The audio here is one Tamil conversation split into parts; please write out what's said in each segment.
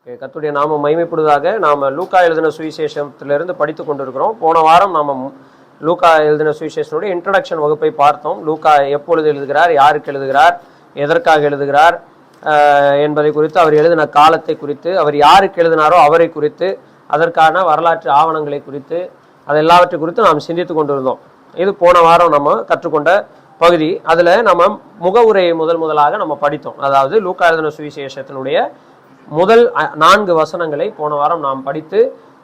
கர்த்தருடைய நாமம் மகிமைப்படுவதாக. நாம் லூக்கா எழுதின சுவிசேஷத்திலிருந்து படித்து கொண்டிருக்கிறோம். போன வாரம் நாம் லூக்கா எழுதின சுவிசேஷனுடைய இன்ட்ரடக்ஷன் வகுப்பை பார்த்தோம். லூக்கா எப்பொழுது எழுதுகிறார், யாருக்கு எழுதுகிறார், எதற்காக எழுதுகிறார் என்பதை குறித்து, அவர் எழுதின காலத்தை குறித்து, அவர் யாருக்கு எழுதினாரோ அவரை குறித்து, அதற்கான வரலாற்று ஆவணங்களை குறித்து, அது எல்லாவற்றை குறித்து நாம் சிந்தித்து கொண்டிருந்தோம். இது போன வாரம் நம்ம கற்றுக்கொண்ட பகுதி. அதில் நம்ம முகவுரையை முதலாக நம்ம படித்தோம். அதாவது லூக்கா எழுதின சுவிசேஷத்தினுடைய முதல் 4 வசனங்களை போன வாரம் நாம் படித்து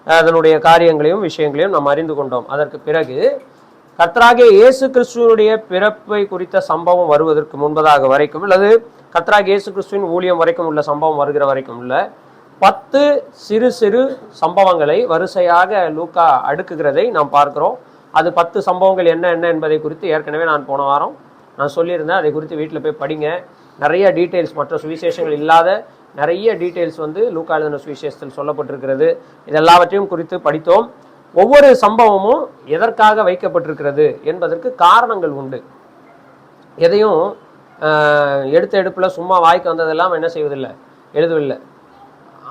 அதனுடைய காரியங்களையும் விஷயங்களையும் நாம் அறிந்து கொண்டோம். அதற்கு பிறகு கர்த்தராகிய இயேசு கிறிஸ்துவனுடைய பிறப்பை குறித்த சம்பவம் வருவதற்கு முன்பதாக வரைக்கும், அல்லது கர்த்தராகிய இயேசு கிறிஸ்துவின் ஊழியம் வரைக்கும் உள்ள சம்பவம் வருகிற வரைக்கும் உள்ள 10 சிறு சிறு சம்பவங்களை வரிசையாக லூக்கா அடுக்குகிறதை நாம் பார்க்கிறோம். அது 10 சம்பவங்கள் என்ன என்பதை குறித்து ஏற்கனவே நான் போன வாரம் நான் சொல்லியிருந்தேன். அதை குறித்து வீட்டில் போய் படிங்க. நிறைய டீட்டெயில்ஸ், மற்ற சுவிசேஷங்கள் இல்லாத நிறைய டீட்டெயில்ஸ் லூக்கா எழுதின சுவிசேஷத்தில் சொல்லப்பட்டிருக்கிறது. இதெல்லாவற்றையும் குறித்து படித்தோம். ஒவ்வொரு சம்பவமும் எதற்காக வைக்கப்பட்டிருக்கிறது என்பதற்கு காரணங்கள் உண்டு. எதையும் எடுத்த எடுப்பில் சும்மா வாய்க்கு வந்ததெல்லாம் என்ன செய்வதில்லை, எழுதவில்லை.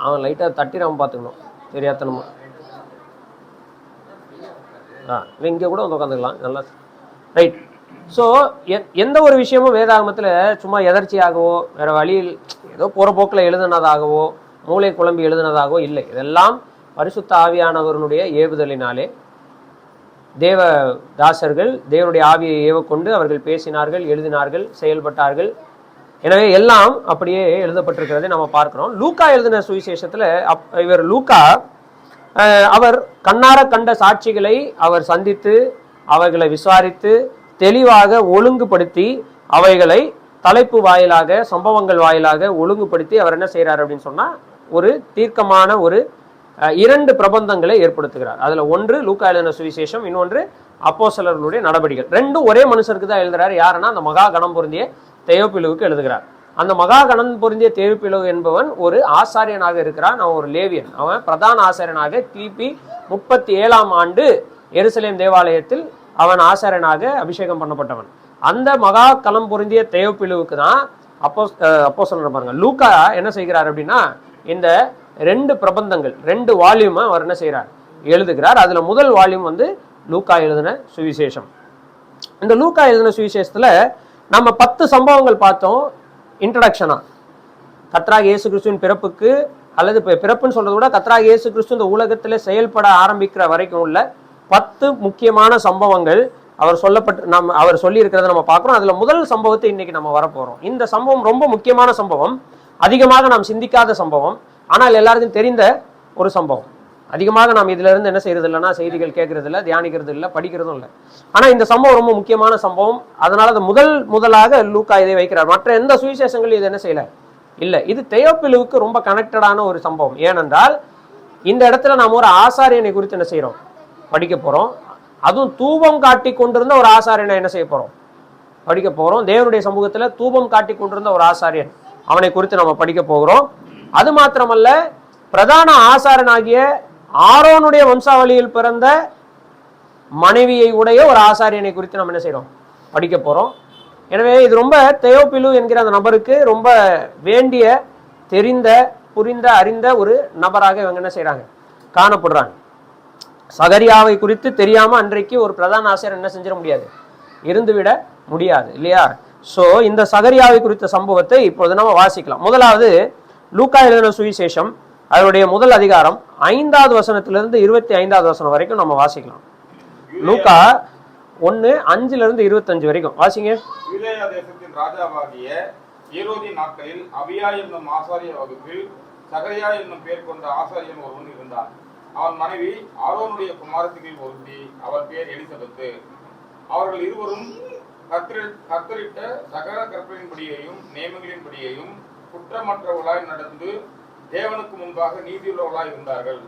அவன் லைட்டாக தட்டிடாமல் பார்த்துக்கணும், தெரியாதனமா. இங்கே கூட வந்து உட்காந்துக்கலாம், நல்லா ரைட். ஸோ எந்த ஒரு விஷயமும் வேதாகமத்தில் சும்மா எதர்ச்சியாகவோ வேற வழியில் ஏதோ போகிற போக்கில் எழுதுனதாகவோ மூளை குழம்பி எழுதுனதாகவோ இல்லை. இதெல்லாம் பரிசுத்த ஆவியானவருடைய ஏவுதலினாலே தேவ தாசர்கள் தேவனுடைய ஆவியை ஏவக்கொண்டு அவர்கள் பேசினார்கள், எழுதினார்கள், செயல்பட்டார்கள். எனவே எல்லாம் அப்படியே எழுதப்பட்டிருக்கிறதை நம்ம பார்க்கிறோம். லூக்கா எழுதின சுவிசேஷத்தில் இவர் லூக்கா அவர் கண்ணார கண்ட சாட்சிகளை அவர் சந்தித்து அவைகளை விசாரித்து தெளிவாக ஒழுங்குபடுத்தி அவைகளை தலைப்பு வாயிலாக சம்பவங்கள் வாயிலாக ஒழுங்குபடுத்தி அவர் என்ன செய்கிறார் அப்படின்னு சொன்னா, ஒரு தீர்க்கமான ஒரு 2 பிரபந்தங்களை ஏற்படுத்துகிறார். அதுல ஒன்று லூக்கா எழுதின சுவிசேஷம், இன்னொன்று அப்போஸ்தலர்களுடைய நடபடிகள். ரெண்டும் ஒரே மனுஷருக்கு தான் எழுதுறாரு. யாருன்னா அந்த மகா கணம் பொருந்திய தெயோப்பிலுவுக்கு எழுதுகிறார். அந்த மகா கணம் பொருந்திய தெயோப்பிலு என்பவன் ஒரு ஆசாரியனாக இருக்கிறான். அவன் ஒரு லேவியன். அவன் பிரதான ஆசாரியனாக கிபி 37ஆம் ஆண்டு எருசலேம் தேவாலயத்தில் அவன் ஆசாரியனாக அபிஷேகம் பண்ணப்பட்டவன். அந்த மகா கலம் பொருந்திய தெயோப்பிலுவுக்கு தான் அப்போஸ்தலர் பாருங்க லூக்கா என்ன செய்கிறார் அப்படின்னா, இந்த 2 பிரபந்தங்கள் 2 வால்யூம் அவர் என்ன செய்கிறார், எழுதுகிறார். அதுல முதல் வால்யூம் லூக்கா எழுதின சுவிசேஷம். இந்த லூக்கா எழுதின சுவிசேஷத்துல நம்ம 10 சம்பவங்கள் பார்த்தோம். இன்ட்ரடக்ஷனா கர்த்தராகிய இயேசு கிறிஸ்துவின் பிறப்புக்கு, அல்லது பிறப்புன்னு சொல்றதை விட கர்த்தராகிய இயேசு கிறிஸ்து இந்த உலகத்திலே செயல்பட ஆரம்பிக்கிற வரைக்கும் உள்ள 10 முக்கியமான சம்பவங்கள் அவர் சொல்லி இருக்கிறத நம்ம பார்க்கிறோம். அதுல முதல் சம்பவத்தை இன்னைக்கு நம்ம வரப்போறோம். இந்த சம்பவம் ரொம்ப முக்கியமான சம்பவம், அதிகமாக நாம் சிந்திக்காத சம்பவம், ஆனால் எல்லாருக்கும் தெரிந்த ஒரு சம்பவம். அதிகமாக நாம் இதுல இருந்து என்ன செய்யறது இல்லைன்னா செய்திகள் கேட்கறது இல்லை, தியானிக்கிறது இல்லை, படிக்கிறதும் இல்லை. ஆனா இந்த சம்பவம் ரொம்ப முக்கியமான சம்பவம். அதனால அது முதலாக லூக்கா இதை வைக்கிறார். மற்ற எந்த சுவிசேஷங்களும் இது என்ன செய்யல இல்லை. இது தெயோப்பிலுவுக்கு ரொம்ப கனெக்டடான ஒரு சம்பவம். ஏனென்றால் இந்த இடத்துல நாம் ஒரு ஆசாரியனை குறித்து என்ன செய்யறோம், படிக்க போறோம். அதுவும் தூபம் காட்டி கொண்டிருந்த ஒரு ஆசாரியனை என்ன செய்ய போறோம், படிக்க போறோம். தேவனுடைய சமூகத்துல தூபம் காட்டி கொண்டிருந்த ஒரு ஆசாரியன், அவனை குறித்து நம்ம படிக்க போகிறோம். அது மாத்திரமல்ல, பிரதான ஆசாரியனாகிய ஆரோனுடைய வம்சாவளியில் பிறந்த மனைவியை உடைய ஒரு ஆசாரியனை குறித்து நம்ம என்ன செய்யறோம், படிக்க போறோம். எனவே இது ரொம்ப தெயோப்பிலு என்கிற அந்த நபருக்கு ரொம்ப வேண்டிய, தெரிந்த, புரிந்த, அறிந்த ஒரு நபராக இவங்க என்ன செய்யறாங்க, காணப்படுறாங்க. சகரியாவை குறித்து தெரியாம அன்றைக்கு ஒரு பிரதான ஆசிரியர் என்ன செஞ்சிட முடியாது, இருந்துவிட முடியாது இல்லையா? சோ இந்த சகரியாவை குறித்த சம்பவத்தை இப்பொழுது நம்ம வாசிக்கலாம். முதலாவது லூக்கா எழுதின சுவிசேஷம், அதனுடைய முதல் அதிகாரம் 5வது வசனத்திலிருந்து 25வது வசனம் வரைக்கும் நம்ம வாசிக்கலாம். லூக்கா 1:5 25 வரைக்கும் வாசிங்க. யூதேயா தேசத்தின் ராஜாவாகிய ஏரோதின் நாட்களில் அபியா என்னும் ஆசாரிய வகுப்பில் சகரியா என்னும் பெயர் கொண்ட ஆசாரியன் ஒருவன் இருந்தான். அவன் மனைவி ஆரோனுடைய குமாரத்திகளில் ஒருத்தி, அவள் பேர் எலிசபெத்து. அவர்கள் இருவரும் கர்த்தரிட்ட சகல கற்பனையின்படியையும் நியமங்களின்படியையும் குற்றமற்றவர்களாய் நடந்து தேவனுக்கு முன்பாக நீதியுள்ளவர்களாய் இருந்தார்கள்.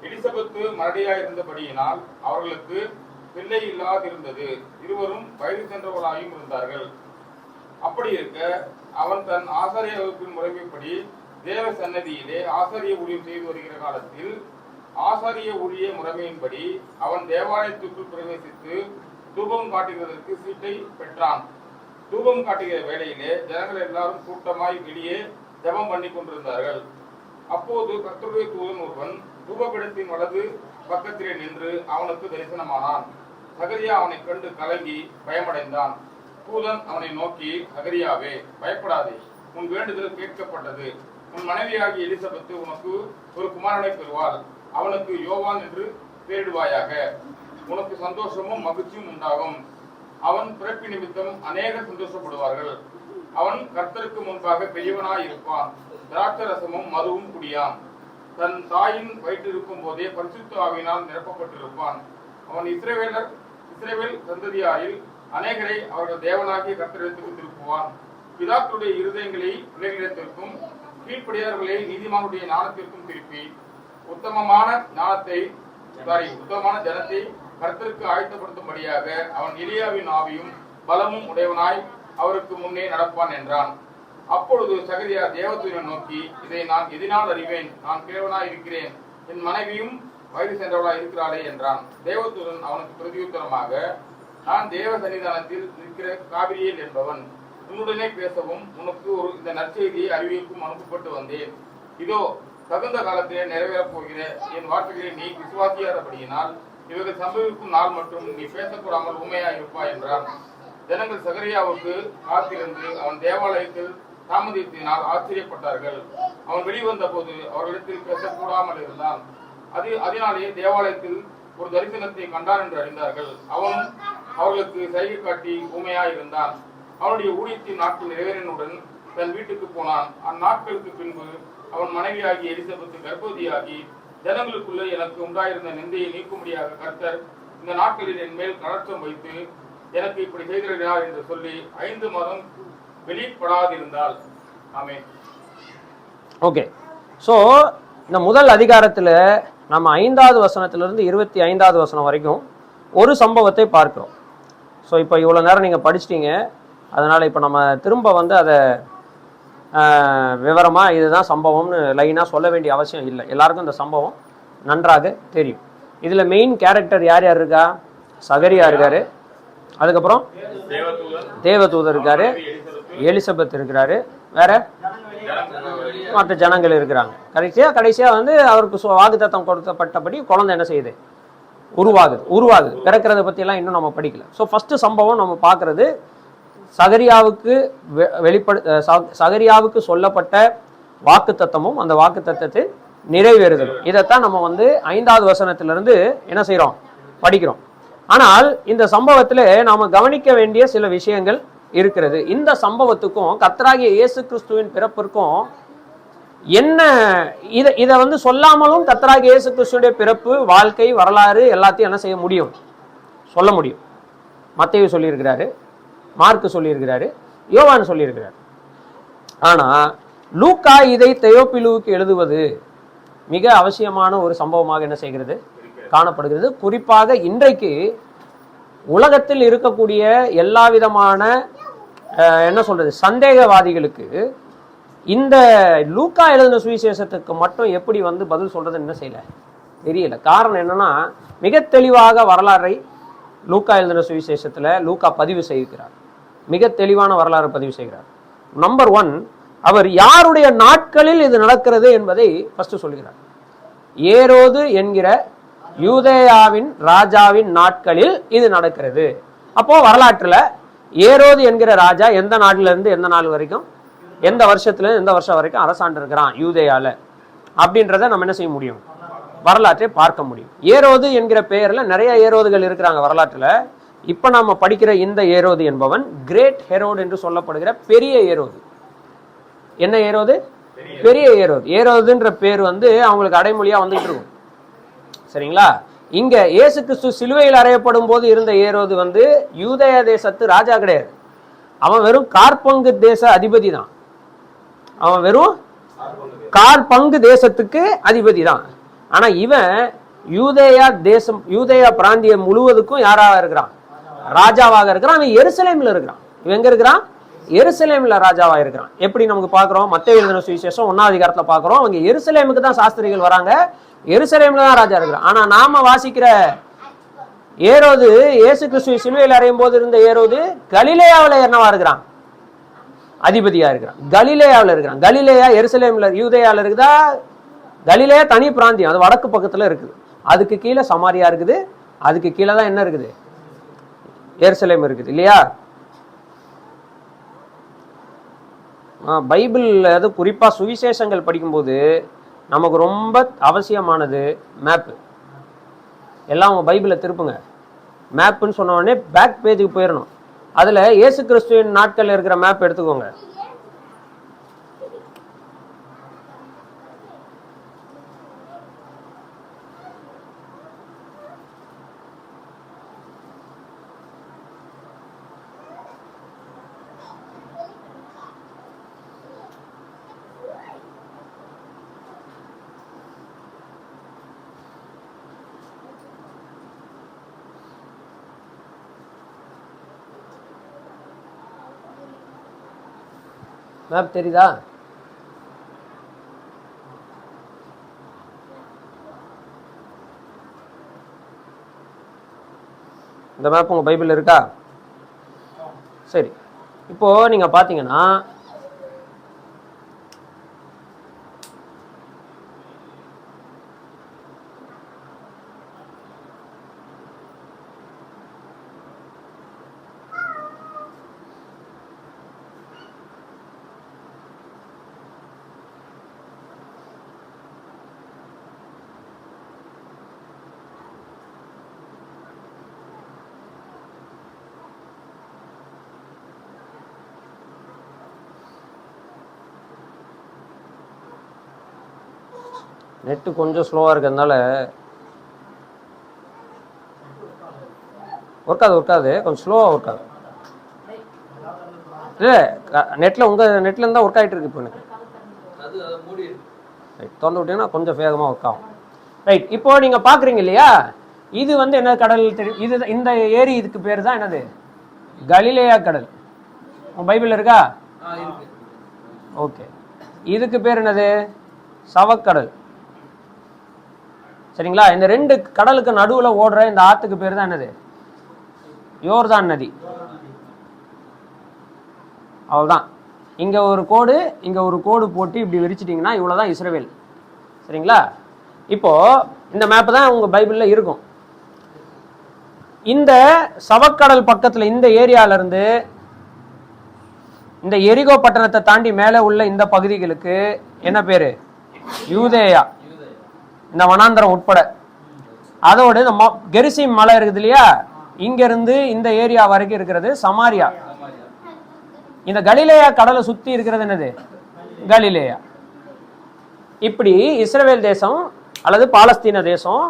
எலிசபெத்து மறடியாயிருந்தபடியினால் அவர்களுக்கு பிள்ளை இல்லாதிருந்தது. இருவரும் வயது சென்றவர்களாயும் இருந்தார்கள். அப்படி இருக்க அவன் தன் ஆசாரிய வகுப்பின் முறைமைப்படி தேவ சன்னதியிலே ஆசாரிய ஊழியம் செய்து வருகிற காலத்தில் ஆசாரிய ஊழிய முறைமையின்படி அவன் தேவாலயத்துக்குள் பிரவேசித்து தூபம் காட்டுகிறதற்கு சீட்டை பெற்றான். தூபம் காட்டுகிற வேளையிலே ஜனங்கள் எல்லாரும் கூட்டமாய் வெளியே ஜெபம் பண்ணி கொண்டிருந்தார்கள். அப்போது கர்த்தருடைய தூதன் ஒருவன் தூபபீடத்தின் வலது பக்கத்திலே நின்று அவனுக்கு தரிசனமானான். சகரியா அவனை கண்டு கலங்கி பயமடைந்தான். தூதன் அவனை நோக்கி, சகரியாவே, பயப்படாதே, உன் வேண்டுதல் கேட்கப்பட்டது. உன் மனைவியாகிய எலிசபெத்து உனக்கு ஒரு குமாரனை பெறுவாள். அவனுக்கு யோவான் என்று பெயரிடுவாயாக. உனக்கு சந்தோஷமும் மகிழ்ச்சியும் உண்டாகும். அவன் பிறப்பு நிமித்தம் அநேகர் சந்தோஷப்படுவார்கள். அவன் கர்த்தருக்கு முன்பாக பெரியவனாய் இருப்பான். திராட்சரசமும் மதுவும் குடியான். தன் தாயின் வயிற்றிருக்கும் போதே பரிசுத்த ஆவியினால் நிரப்பப்பட்டிருப்பான். அவன் இஸ்ரவேல் சந்ததியாரில் அநேகரை அவர்கள் தேவனாகிய கர்த்தரிடத்துக்கு திருப்புவான். பிதாக்களுடைய இருதயங்களை பிள்ளைகளிடத்திற்கும் கீழ்ப்படியார்களை நீதிமானுடைய ஞானத்திற்கும் திருப்பி உத்தமமான ஜனத்தை கர்த்தருக்கு ஆயத்தப்படுத்தும்படியாக அவன் எலியாவின் ஆவியும் பலமும் உடையவனாய் அவருக்கு முன்னே நடப்பான் என்றான். அப்பொழுது சகரியா தேவதூதனை நோக்கி, இதை நான் எதினால் அறிவேன்? நான் கிழவனாய் இருக்கிறேன், என் மனைவியும் வயது சென்றவளாய் இருக்கிறாளே என்றான். தேவதூதன் அவனுக்கு பிரதியுத்தரமாக, நான் தேவ சன்னிதானத்தில் இருக்கிற காபிரியேல் என்பவன். உன்னுடனே பேசவும் உனக்கு இந்த நற்செய்தியை அறிவிக்கும் அனுப்பப்பட்டு வந்தேன். இதோ தகுந்த காலத்திலே நிறைவேறப் போகிற என் வார்த்தைகளை நீ விசுவாசியாதபடியினால் இவர்கள் சம்பவிக்கும் நாள் மற்றும் நீ பேசக்கூடாமல் உண்மையாய் இருப்பாய் என்றான். ஜனங்கள் சகரியாவுக்கு காத்திருந்து அவன் தேவாலயத்தில் தாமதித்தினால் ஆச்சரியப்பட்டார்கள். அவன் வெளிவந்த போது அவர்களிடத்தில் பேசக்கூடாமல் இருந்தான். அதனாலேயே தேவாலயத்தில் ஒரு தரிசனத்தை கண்டான் என்று அறிந்தார்கள். அவனும் அவர்களுக்கு சைகை காட்டி ஊமையாய் இருந்தான். அவனுடைய ஊழியத்தின் நாட்கள் நிறைவேறினுடன் தன் வீட்டுக்கு போனான். அந்நாட்களுக்கு பின்பு அவன் மனைவியாகிய எலிசபெத்து கர்ப்பவதியாகி, ஜனங்களுக்குள்ள எனக்கு உண்டாயிருந்த நிந்தையை நீக்கும்படியாக கர்த்தர் இந்த நாட்களில் என் மேல் கலற்றம் வைத்து எனக்கு இப்படி செய்திருக்கிறார் என்று சொல்லி 5 மாதம் வெளிப்படாதிருந்தாள். ஆமென். ஓகே, ஸோ இந்த முதல் அதிகாரத்தில் நம்ம 5வது வசனத்திலிருந்து 25வது வசனம் வரைக்கும் ஒரு சம்பவத்தை பார்க்கிறோம். ஸோ இப்போ இவ்வளோ நேரம் நீங்கள் படிச்சிட்டீங்க. அதனால் இப்போ நம்ம திரும்ப வந்து அதை விவரமாக இதுதான் சம்பவம்னு லைனாக சொல்ல வேண்டிய அவசியம் இல்லை. எல்லாருக்கும் இந்த சம்பவம் நன்றாக தெரியும். இதில் மெயின் கேரக்டர் யார் யார் இருக்கா? சகரியா இருக்காரு, அதுக்கப்புறம் தேவதூதர் இருக்காரு, எலிசபெத் இருக்கிறாரு, வேற மற்ற ஜனங்கள் இருக்கிறாங்க. கடைசியாக வந்து அவருக்கு வாக்குத்தத்தம் கொடுக்கப்பட்டபடி குழந்தை என்ன செய்யுது? உருவாகுது. பிறக்கிறத பற்றியெல்லாம் இன்னும் நம்ம படிக்கல. ஸோ ஃபஸ்ட்டு சம்பவம் நம்ம பார்க்குறது சகரியாவுக்கு சொல்லப்பட்ட வாக்குத்தத்தமும் அந்த வாக்குத்தத்தத்தை நிறைவேறுதலும். இதைத்தான் நம்ம வந்து 5வது வசனத்திலிருந்து என்ன செய்கிறோம்? படிக்கிறோம். ஆனால் இந்த சம்பவத்தில் நாம கவனிக்க வேண்டிய சில விஷயங்கள் இருக்கிறது. இந்த சம்பவத்துக்கும் கர்த்தராகிய இயேசு கிறிஸ்துவின் பிறப்பிற்கும் என்ன, இதை வந்து சொல்லாமலும் கர்த்தராகிய இயேசு கிறிஸ்துடைய பிறப்பு, வாழ்க்கை, வரலாறு எல்லாத்தையும் என்ன செய்ய முடியும்? சொல்ல முடியும். மத்தேயு சொல்லியிருக்கிறாரு, மார்க்கு சொல்லியிருக்கிறாரு, யோவான் சொல்லியிருக்கிறார். ஆனா லூக்கா இதை தெயோப்பிலுவுக்கு எழுதுவது மிக அவசியமான ஒரு சம்பவமாக என்ன செய்கிறது? காணப்படுகிறது. குறிப்பாக இன்றைக்கு உலகத்தில் இருக்கக்கூடிய எல்லா விதமான என்ன சொல்றது சந்தேகவாதிகளுக்கு இந்த லூக்கா எழுதின சுவிசேஷத்துக்கு மட்டும் எப்படி வந்து பதில் சொல்றது என்ன செய்யல தெரியல. காரணம் என்னன்னா, மிக தெளிவாக வரலாறை லூக்கா எழுதின சுவிசேஷத்துல லூக்கா பதிவு செய்கிறார். மிக தெளிவான வரலாறு பதிவு செய்கிறார். நம்பர் 1, அவர் யாருடைய நாட்களில் இது நடக்கிறது என்பதை ஃபர்ஸ்ட் சொல்கிறார். ஏரோது என்கிற யூதேயாவின் ராஜாவின் நாட்களில் இது நடக்கிறது. அப்போ வரலாற்றுல ஏரோது என்கிற ராஜா எந்த நாட்டில இருந்து எந்த நாள் வரைக்கும், எந்த வருஷத்துல எந்த வருஷம் வரைக்கும் அரசாண்டு இருக்கிறான் யூதேயால அப்படின்றத நம்ம என்ன செய்ய முடியும்? வரலாற்றை பார்க்க முடியும். ஏரோது என்கிற பெயர்ல நிறைய ஏரோதுகள் இருக்கிறாங்க வரலாற்றுல. இப்ப நாம படிக்கிற இந்த ஏரோது என்பவன் கிரேட் ஹெரோடு என்று சொல்லப்படுகிற பெரிய ஏரோது. என்ன ஏரோது? பெரிய ஏரோது. ஏரோதுன்ற பேர் வந்து அவங்களுக்கு அடைமொழியா வந்துட்டு இருக்கும். சரிங்களா? இங்க இயேசு கிறிஸ்து சிலுவையில் அறையப்படும் போது இருந்த ஏரோது வந்து யூதேய தேசத்து ராஜா கிடையாது. அவன் வெறும் கார்பங்கு தேச அதிபதி தான். அவன் வெறும் கார்பங்கு தேசத்துக்கு அதிபதி தான். ஆனா இவன் யூதேயா தேசம், யூதேயா பிராந்தியம் முழுவதுக்கும் யாராக இருக்கிறான்? ராஜாவாக இருக்கிறான். அவன் எருசலேம்ல இருக்கிறான். இவன் எங்க இருக்கிறான்? எருசலேம்ல ராஜாவா இருக்கிறான். எப்படி நமக்கு பாக்குறோம்? மத்தேயு எழுதின சுவிசேஷம் 1வது அதிகாரத்துல பாக்குறோம். அவங்க எருசலேமுக்கு தான் சாஸ்திரிகள் வராங்க, எருசலேம்ல தான் ராஜா இருக்கிறான். ஆனா நாம வாசிக்கிற ஏரோது, இயேசு கிறிஸ்துவை சிலுவையில் அறையும் போது இருந்த ஏரோது கலிலேயாவில் என்னவா இருக்கிறான்? அதிபதியா இருக்கிறான். கலிலேயாவில் இருக்கிறான். கலிலேயா எருசலேம்ல யூதேயால இருக்குதா கலிலேயா தனி பிராந்தியம், அது வடக்கு பக்கத்துல இருக்குது. அதுக்கு கீழே சமாரியா இருக்குது, அதுக்கு கீழே தான் என்ன இருக்குது, எருசலேம் இருக்குது இல்லையா. பைபிள் அது குறிப்பா சுவிசேஷங்கள் படிக்கும்போது நமக்கு ரொம்ப அவசியமானது மேப்பு. எல்லாம் உங்க பைபிளை திருப்புங்க. மேப்புன்னு சொன்ன உடனே பேக் பேஜுக்கு போயிடணும். அதுல இயேசு கிறிஸ்துவின் நாட்கள் இருக்கிற மேப் எடுத்துக்கோங்க. மேப் தெரியுதா? இந்த மேப் உங்க பைபிள் இருக்கா? சரி, இப்போ நீங்க பாத்தீங்கன்னா நெட்டு கொஞ்சம் ஸ்லோவாக இருக்கிறதுனால ஒர்க்காது, கொஞ்சம் ஸ்லோவாக ஒர்க் ஆகுது. இல்லை, நெட்டில் உங்கள் நெட்டில் இருந்தால் ஒர்க் ஆகிட்டு இருக்கு. இப்போ எனக்கு திறந்து விட்டீங்கன்னா கொஞ்சம் வேகமாக ஒர்க் ஆகும். ரைட், இப்போ நீங்கள் பார்க்குறீங்க இல்லையா, இது வந்து என்ன கடல் தெரியும்? இது இந்த ஏரி, இதுக்கு பேர் தான் என்னது, கலிலேயா கடல். உங்கள் பைபிள் இருக்கா? ஓகே, இதுக்கு பேர் என்னது, சவக்கடல். சரிங்களா? இந்த ரெண்டு கடலுக்கு நடுவுல ஓடுற இந்த ஆத்துக்கு பேர் தான் என்னது, யோர்தான் நதி. அவ்வளவுதான். இங்க ஒரு கோடு, இங்க ஒரு கோடு போட்டு இப்படி விரிச்சிட்டிங்கன்னா இவ்வளவுதான் இஸ்ரவேல். சரிங்களா? இப்போ இந்த மேப் தான் உங்க பைபிள்ல இருக்கும். இந்த சவக்கடல் பக்கத்துல இந்த ஏரியால இருந்து இந்த எரிகோ பட்டணத்தை தாண்டி மேல உள்ள இந்த பகுதிகளுக்கு என்ன பேரு, யூதேயா. இந்த வனாந்தரம் உட்பட, அதோடு இந்த கெரிசிம் மலை இருக்குது இல்லையா, இங்க இருந்து இந்த ஏரியா வரைக்கும் இருக்கிறது சமாரியா. இந்த கலிலேயா கடலை சுத்தி இருக்கிறது என்னது, கலிலேயா. இப்படி இஸ்ரவேல் தேசம் அல்லது பாலஸ்தீன தேசம்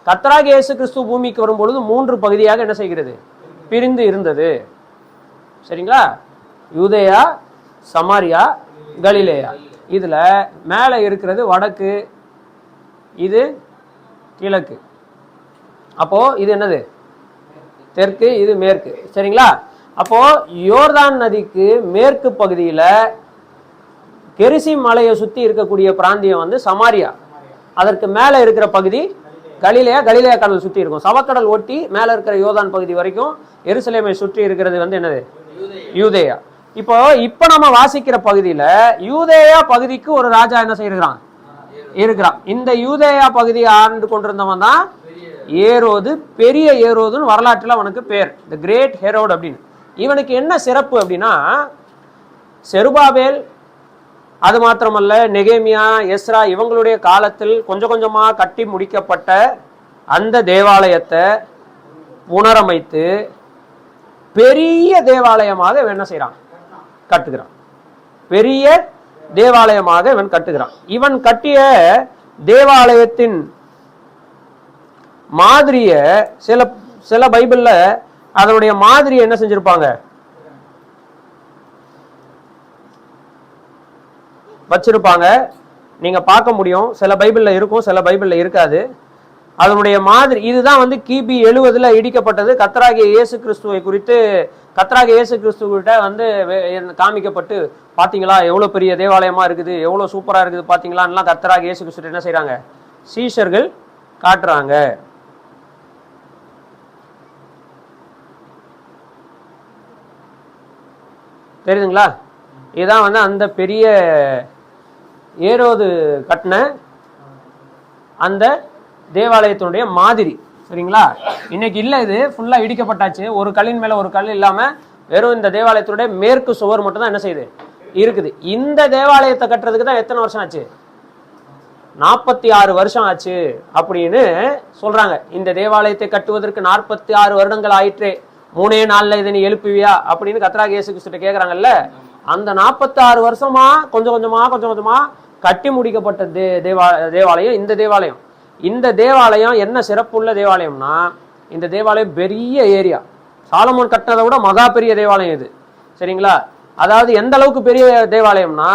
கர்த்தராகிய இயேசு கிறிஸ்து பூமிக்கு வரும்பொழுது 3 பகுதியாக என்ன செய்கிறது, பிரிந்து இருந்தது. சரிங்களா? யூதேயா, சமாரியா, கலிலேயா. இதுல மேல இருக்கிறது வடக்கு, இது கிழக்கு. அப்போ இது என்னது, தெற்கு, இது மேற்கு. சரிங்களா? அப்போ யோர்தான் நதிக்கு மேற்கு பகுதியில கெரிசிம் மலையை சுத்தி இருக்கக்கூடிய பிராந்தியம் வந்து சமாரியா. அதற்கு மேல இருக்கிற பகுதி கலிலேயா. கலிலேயா கடல் சுத்தி இருக்கும். சவக்கடல் ஒட்டி மேல இருக்கிற யோர்தான் பகுதி வரைக்கும் எருசலேமை சுற்றி இருக்கிறது வந்து என்னது, யூதேயா. இப்போ நம்ம வாசிக்கிற பகுதியில யூதேயா பகுதிக்கு ஒரு ராஜா என்ன செய்யறான், இருக்கிறான். இந்த யூதேயா பகுதியை ஆண்டு கொண்டிருந்தவன் தான் ஏரோது, பெரிய ஏரோதுன்னு வரலாற்றுல அவனுக்கு பேர், தி கிரேட் ஹெரோட் அப்படின்னு. இவனுக்கு என்ன சிறப்பு அப்படின்னா, செருபாபேல், அது மாத்திரமல்ல நெகேமியா, எஸ்ரா இவங்களுடைய காலத்தில் கொஞ்சம் கொஞ்சமா கட்டி முடிக்கப்பட்ட அந்த தேவாலயத்தை புனரமைத்து பெரிய தேவாலயமாக இவன் என்ன செய்யறான், கட்டுகிறான். பெரிய தேவாலயமாக இவன் கட்டுகிறான். இவன் கட்டிய தேவாலயத்தின் மாதிரிய சில பைபிள்ல அதனுடைய மாதிரி என்ன செஞ்சிருப்பாங்க, வச்சிருப்பாங்க. நீங்க பார்க்க முடியும். சில பைபிள்ல இருக்கும், சில பைபிள்ல இருக்காது. அதனுடைய மாதிரி இதுதான் வந்து கிபி 70 இடிக்கப்பட்டது. கர்த்தராகிய இயேசு கிறிஸ்துவை குறித்து கர்த்தராகிய இயேசு கிறிஸ்துவிட்ட வந்து காமிக்கப்பட்டு, பாத்தீங்களா எவ்வளவு பெரிய தேவாலயமா இருக்குது, எவ்வளவு சூப்பரா இருக்குது பாத்தீங்களான்லாம் கர்த்தராகிய இயேசு கிறிஸ்து என்ன செய்யறாங்க, சீஷர்கள் காட்டுறாங்க. தெரியுதுங்களா? இதுதான் வந்து அந்த பெரிய ஏரோது கட்டின அந்த தேவாலயத்தினுடைய மாதிரி. சரிங்களா? இன்னைக்கு இல்லை, இது ஃபுல்லா இடிக்கப்பட்டாச்சு. ஒரு கல்லின் மேல ஒரு கல் இல்லாம வெறும் இந்த தேவாலயத்தினுடைய மேற்கு சுவர் மட்டும் தான் என்ன செய்யுது இருக்குது. இந்த தேவாலயத்தை கட்டுறதுக்கு தான் எத்தனை வருஷம் ஆச்சு? 46 வருஷம் ஆச்சு அப்படின்னு சொல்றாங்க. இந்த தேவாலயத்தை கட்டுவதற்கு 46 வருடங்கள் ஆயிற்றே, 3 நாள்ல இதை நீ எழுப்புவியா அப்படின்னு கர்த்தராகிய இயேசு கிறிஸ்துட்ட கேக்குறாங்கல்ல. அந்த 46 வருஷமா கொஞ்சம் கொஞ்சமா கட்டி முடிக்கப்பட்ட தேவாலயம் இந்த தேவாலயம். இந்த தேவாலயம் என்ன சிறப்புள்ள தேவாலயம்னா, இந்த தேவாலயம் பெரிய ஏரியா. சாலமோன் கட்டினதை விட மகா பெரிய தேவாலயம் இது. சரிங்களா? அதாவது எந்த அளவுக்கு பெரிய தேவாலயம்னா,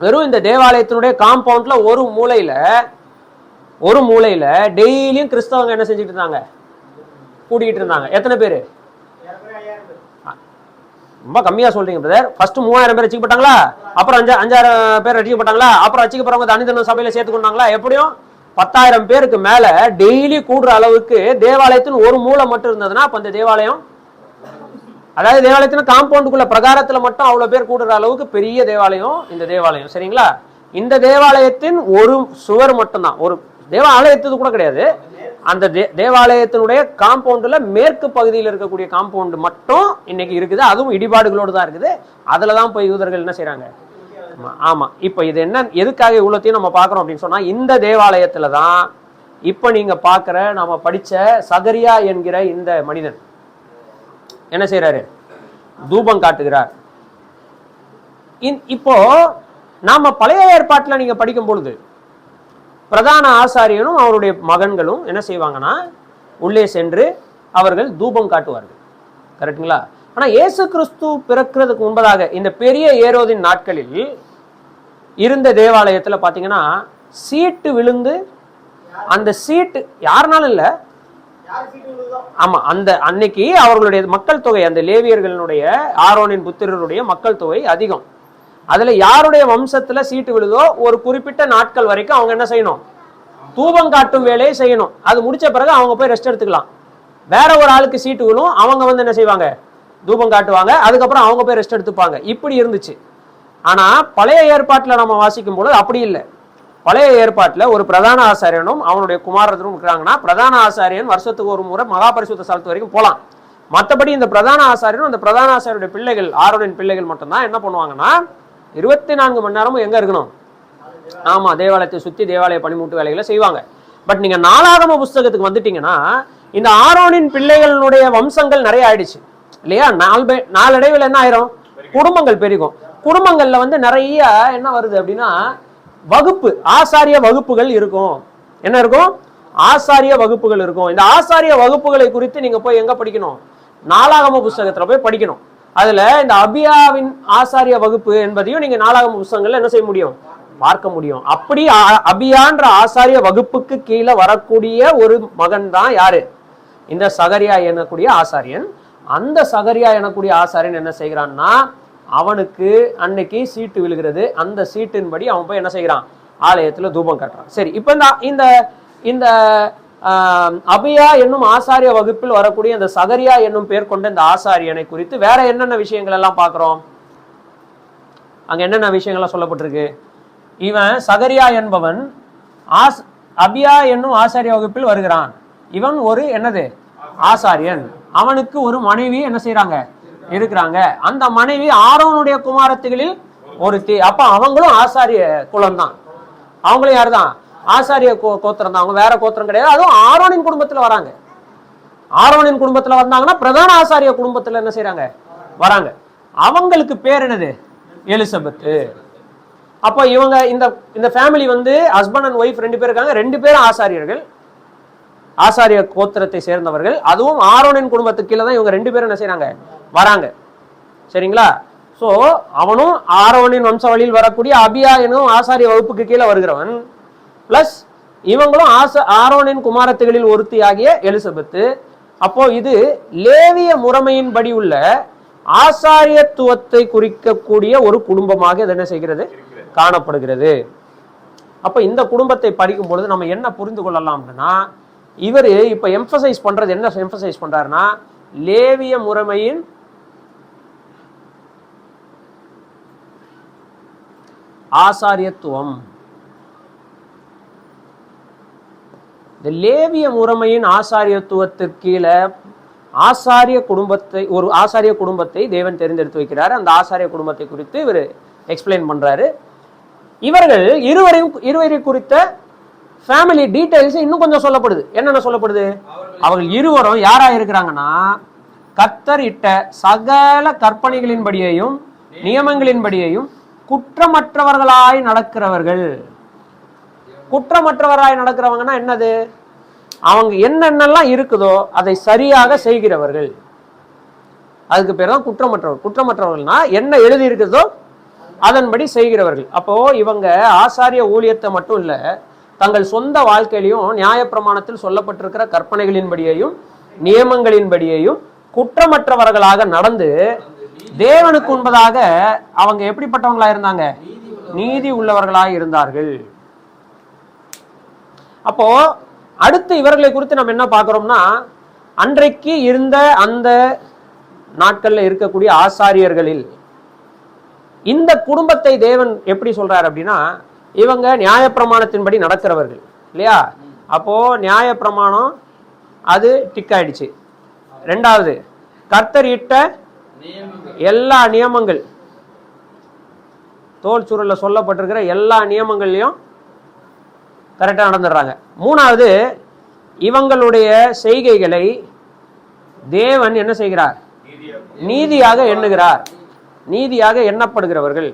வெறும் இந்த தேவாலயத்தினுடைய காம்பவுண்ட்ல ஒரு மூலையில டெய்லியும் கிறிஸ்தவங்க என்ன செஞ்சுட்டு இருந்தாங்க? கூட்டிகிட்டு இருந்தாங்க. எத்தனை பேரு? ரொம்ப கம்மியா சொல்றீங்க பிரதர். ஃபர்ஸ்ட் 3000 பேர் ரசிக்கப்பட்டாங்களா? அப்புறம் 5,000 பேர் ரசிக்கப்பட்டாங்களா? அப்புறம் ரசிக்கப்படுறவங்க தனித்தனி சபையில சேர்த்துக்கொண்டாங்களா? எப்படியும் 10,000 பேருக்கு மேல டெய்லி கூடுற அளவுக்கு தேவாலயத்தின் ஒரு மூலை மட்டும் இருந்ததுன்னா அப்ப அந்த தேவாலயம், அதாவது தேவாலயத்தின் காம்பவுண்டுக்குள்ள பிரகாரத்துல மட்டும் அவ்வளவு பேர் கூடுற அளவுக்கு பெரிய தேவாலயம் இந்த தேவாலயம். சரிங்களா? இந்த தேவாலயத்தின் ஒரு சுவர் மட்டும்தான், ஒரு தேவாலயத்துக்கு கூட கிடையாது, அந்த தேவாலயத்தினுடைய காம்பவுண்டுல மேற்கு பகுதியில் இருக்கக்கூடிய காம்பவுண்டு மட்டும் இன்னைக்கு இருக்குது. அதுவும் இடிபாடுகளோடு தான் இருக்குது. அதுலதான் போய் யூதர்கள் என்ன செய்யறாங்க. ஆமா, இப்ப இது என்ன, எதுக்காக இவ்வளோத்தையும் நம்ம பாக்குறோம் அப்படின்னு சொன்னா, இந்த தேவாலயத்துல தான் இப்ப நீங்க பாக்குற நம்ம படிச்ச சகரியா என்கிற இந்த மனிதன் என்ன செய்யறாரு? தூபம் காட்டுகிறார். இப்போ நாம பழைய ஏற்பாட்டுல நீங்க படிக்கும் பொழுது பிரதான ஆசாரியனும் அவருடைய மகன்களும் என்ன செய்வாங்கன்னா, உள்ளே சென்று அவர்கள் தூபம் காட்டுவார்கள். கரெக்டுங்களா? ஆனா இயேசு கிறிஸ்து பிறக்கிறதுக்கு முன்பதாக இந்த பெரிய ஏரோதின் நாட்களில் இருந்த தேவாலயத்துல பாத்தீங்கன்னா சீட்டு விழுந்து, அந்த சீட்டு யாருனாலும் இல்ல, ஆமா, அந்த அன்னைக்கு அவர்களுடைய மக்கள் தொகை, அந்த லேவியர்களுடைய ஆரோனின் புத்திரருடைய மக்கள் தொகை அதிகம். அதுல யாருடைய வம்சத்துல சீட்டு விழுதோ ஒரு குறிப்பிட்ட நாட்கள் வரைக்கும் அவங்க என்ன செய்யணும்? தூபம் காட்டும் வேலையை செய்யணும். அது முடிச்ச பிறகு அவங்க போய் ரெஸ்ட் எடுத்துக்கலாம். வேற ஒரு ஆளுக்கு சீட்டு விழும், அவங்க வந்து என்ன செய்வாங்க? தூபம் காட்டுவாங்க. அதுக்கப்புறம் அவங்க போய் ரெஸ்ட் எடுத்துப்பாங்க. இப்படி இருந்துச்சு. ஆனா பழைய ஏற்பாட்டுல நம்ம வாசிக்கும் பொழுது அப்படி இல்லை. பழைய ஏற்பாட்டுல ஒரு பிரதான ஆசாரியனும் அவனுடைய குமாரரும் இருக்கிறாங்கன்னா, பிரதான ஆசாரியன் வருஷத்துக்கு ஒரு முறை மகா பரிசுத்த ஸ்தலத்து வரைக்கும் போலாம். மற்றபடி இந்த பிரதான ஆசாரியனும் அந்த பிரதான ஆசாரியுடைய பிள்ளைகள், ஆரோனின் பிள்ளைகள் மட்டும்தான் என்ன பண்ணுவாங்கன்னா 24 மணி நேரமும் எங்க இருக்கணும்? ஆமா, தேவாலயத்தை சுத்தி தேவாலய பணிமூட்டு வேலைகளை செய்வாங்க. பட் நீங்க நாளாகம புஸ்தகத்துக்கு வந்துட்டீங்கன்னா, இந்த ஆரோனின் பிள்ளைகளுடைய வம்சங்கள் நிறைய ஆயிடுச்சு இல்லையா? நாளடைவில் என்ன ஆயிரும்? குடும்பங்கள் பெருகும். குடும்பங்கள்ல வந்து நிறைய என்ன வருது அப்படின்னா, வகுப்பு, ஆசாரிய வகுப்புகள் இருக்கும். என்ன இருக்கும்? ஆசாரிய வகுப்புகள் இருக்கும். இந்த ஆசாரிய வகுப்புகளை குறித்து நீங்க போய் எங்க படிக்கணும்? நாளாகம புஸ்தகத்துல போய் படிக்கணும். அதுல இந்த அபியாவின் ஆசாரிய வகுப்பு என்பதையும் நீங்க நாளாகம புஸ்தகங்கள்ல என்ன செய்ய முடியும்? பார்க்க முடியும். அப்படி அபியான்ற ஆசாரிய வகுப்புக்கு கீழே வரக்கூடிய ஒரு மகன் தான் யாரு? இந்த சகரியா எனக்கூடிய ஆசாரியன். அந்த சகரியா எனக்கூடிய ஆசாரியன் என்ன செய்கிறான்னா, அவனுக்கு அன்னைக்கு சீட்டு விழுகிறது. அந்த சீட்டின்படி அவன் போய் என்ன செய்கிறான்? ஆலயத்துல தூபம் காட்டுறான். சரி, இப்ப இந்த இந்த அபியா என்னும் ஆசாரிய வகுப்பில் வரக்கூடிய இந்த சகரியா என்னும் பேர் கொண்ட இந்த ஆசாரியனை குறித்து வேற என்னென்ன விஷயங்கள் எல்லாம் பார்க்கிறோம்? அங்க என்னென்ன விஷயங்கள்லாம் சொல்லப்பட்டிருக்கு? இவன் சகரியா என்பவன் அபியா என்னும் ஆசாரிய வகுப்பில் வருகிறான். இவன் ஒரு என்னது? ஆசாரியன். அவனுக்கு ஒரு மனைவி என்ன செய்யறாங்க? இருக்கிறாங்க. அந்த மனைவி ஆரோனுடைய குமாரத்திகளில் ஒருத்தி. அப்ப அவங்களும் ஆசாரிய குலம் தான். அவங்களும் யாருதான்? ஆசாரிய கோத்திரம் தான். அவங்க வேற கோத்திரம் கிடையாது. அதுவும் ஆரோனின் குடும்பத்துல வராங்க. ஆரோனின் குடும்பத்துல வந்தாங்கன்னா பிரதான ஆசாரிய குடும்பத்துல என்ன செய்யறாங்க? வராங்க. அவங்களுக்கு பேர் என்னது? எலிசபெத்து. அப்ப இவங்க இந்த ஃபேமிலி வந்து ஹஸ்பண்ட் அண்ட் ஒய்ஃப் 2 பேர் இருக்காங்க. 2 பேரும் ஆசாரியர்கள், ஆசாரிய கோத்திரத்தை சேர்ந்தவர்கள். அதுவும் ஆரோனின் குடும்பத்துக்கு கீழே தான் இவங்க 2 பேரும் என்ன செய்யறாங்க? வராங்க. சரிங்களா? சோ அவனும் ஆரோனின் வம்சாவளியில் வரக்கூடிய அபியா எனும் ஆசாரிய வகுப்புக்கு கீழே வருகிறவன். பிளஸ் இவங்களும் ஆரோனின் குமாரத்திகளில் ஒருத்தி ஆகிய எலிசபெத்து. அப்போ இது லேவிய முறைமையின்படி உள்ள ஆசாரியத்துவத்தை குறிக்கக்கூடிய ஒரு குடும்பமாக இது என்ன செய்கிறது? காணப்படுகிறது. அப்ப இந்த குடும்பத்தை படிக்கும் பொழுது நம்ம என்ன புரிந்து கொள்ளலாம் அப்படின்னா, இவரு இப்ப எம்பசைஸ் பண்றது என்ன எம்பசைஸ் பண்றாருன்னா, லேவிய முறைமையின் ஆசாரியத்துவம். இந்த லேவிய முறைமையின் ஆசாரியத்துவத்திற்கு கீழே ஒரு ஆசாரிய குடும்பத்தை தேவன் தெரிந்தெடுத்து வைக்கிறார். அந்த ஆசாரிய குடும்பத்தை குறித்து இவர் எக்ஸ்பிளைன் பண்றாரு. இவர்கள் இருவரை குறித்த ஃபேமிலி டீடைல்ஸ் இன்னும் கொஞ்சம் சொல்லப்படுது. என்னென்ன சொல்லப்படுது? அவர்கள் இருவரும் யாரா இருக்கிறாங்கன்னா, கர்த்தர் இட்ட சகல கற்பனைகளின்படியையும் நியமங்களின்படியையும் குற்றமற்றவர்களாய் நடக்கிறவர்கள். குற்றமற்றவராய் நடக்கிறவங்கன்னா என்னது? அவங்க என்னென்னலாம் இருக்குதோ அதை சரியாக செய்கிறவர்கள். அதுக்கு பேர் தான் குற்றமற்றவர். குற்றமற்றவர்கள்னா என்ன எழுதி இருக்குதோ அதன்படி செய்கிறவர்கள். அப்போ இவங்க ஆசாரிய ஊழியத்தை மட்டும் இல்ல, தங்கள் சொந்த வாழ்க்கையிலையும் நியாயப்பிரமாணத்தில் சொல்லப்பட்டிருக்கிற கற்பனைகளின்படியையும் நியமங்களின்படியையும் குற்றமற்றவர்களாக நடந்து தேவனுக்கு முன்பதாக அவங்க எப்படிப்பட்டவங்களா இருந்தாங்க? நீதி உள்ளவர்களாக இருந்தார்கள். அப்போ அடுத்து இவர்களை குறித்து நம்ம என்ன பார்க்கிறோம்னா, அன்றைக்கு இருந்த அந்த நாட்கள்ல இருக்கக்கூடிய ஆசாரியர்களில் இந்த குடும்பத்தை தேவன் எப்படி சொல்றாரு அப்படின்னா, இவங்க நியாயப்பிரமாணத்தின்படி நடக்கிறவர்கள் இல்லையா? அப்போ நியாயப்பிரமாணம் அது டிக் ஆயிடுச்சு. ரெண்டாவது, கர்த்தர் இட்ட எல்லா நியமங்கள், தோல் சுருள்ல சொல்லப்பட்டிருக்கிற எல்லா நியமங்கள்லையும் கரெக்டா நடந்துடுறாங்க. மூணாவது, இவங்களுடைய செய்கைகளை தேவன் என்ன செய்கிறார்? நீதியாக எண்ணுகிறார். நீதியாக எண்ணப்படுகிறவர்கள்,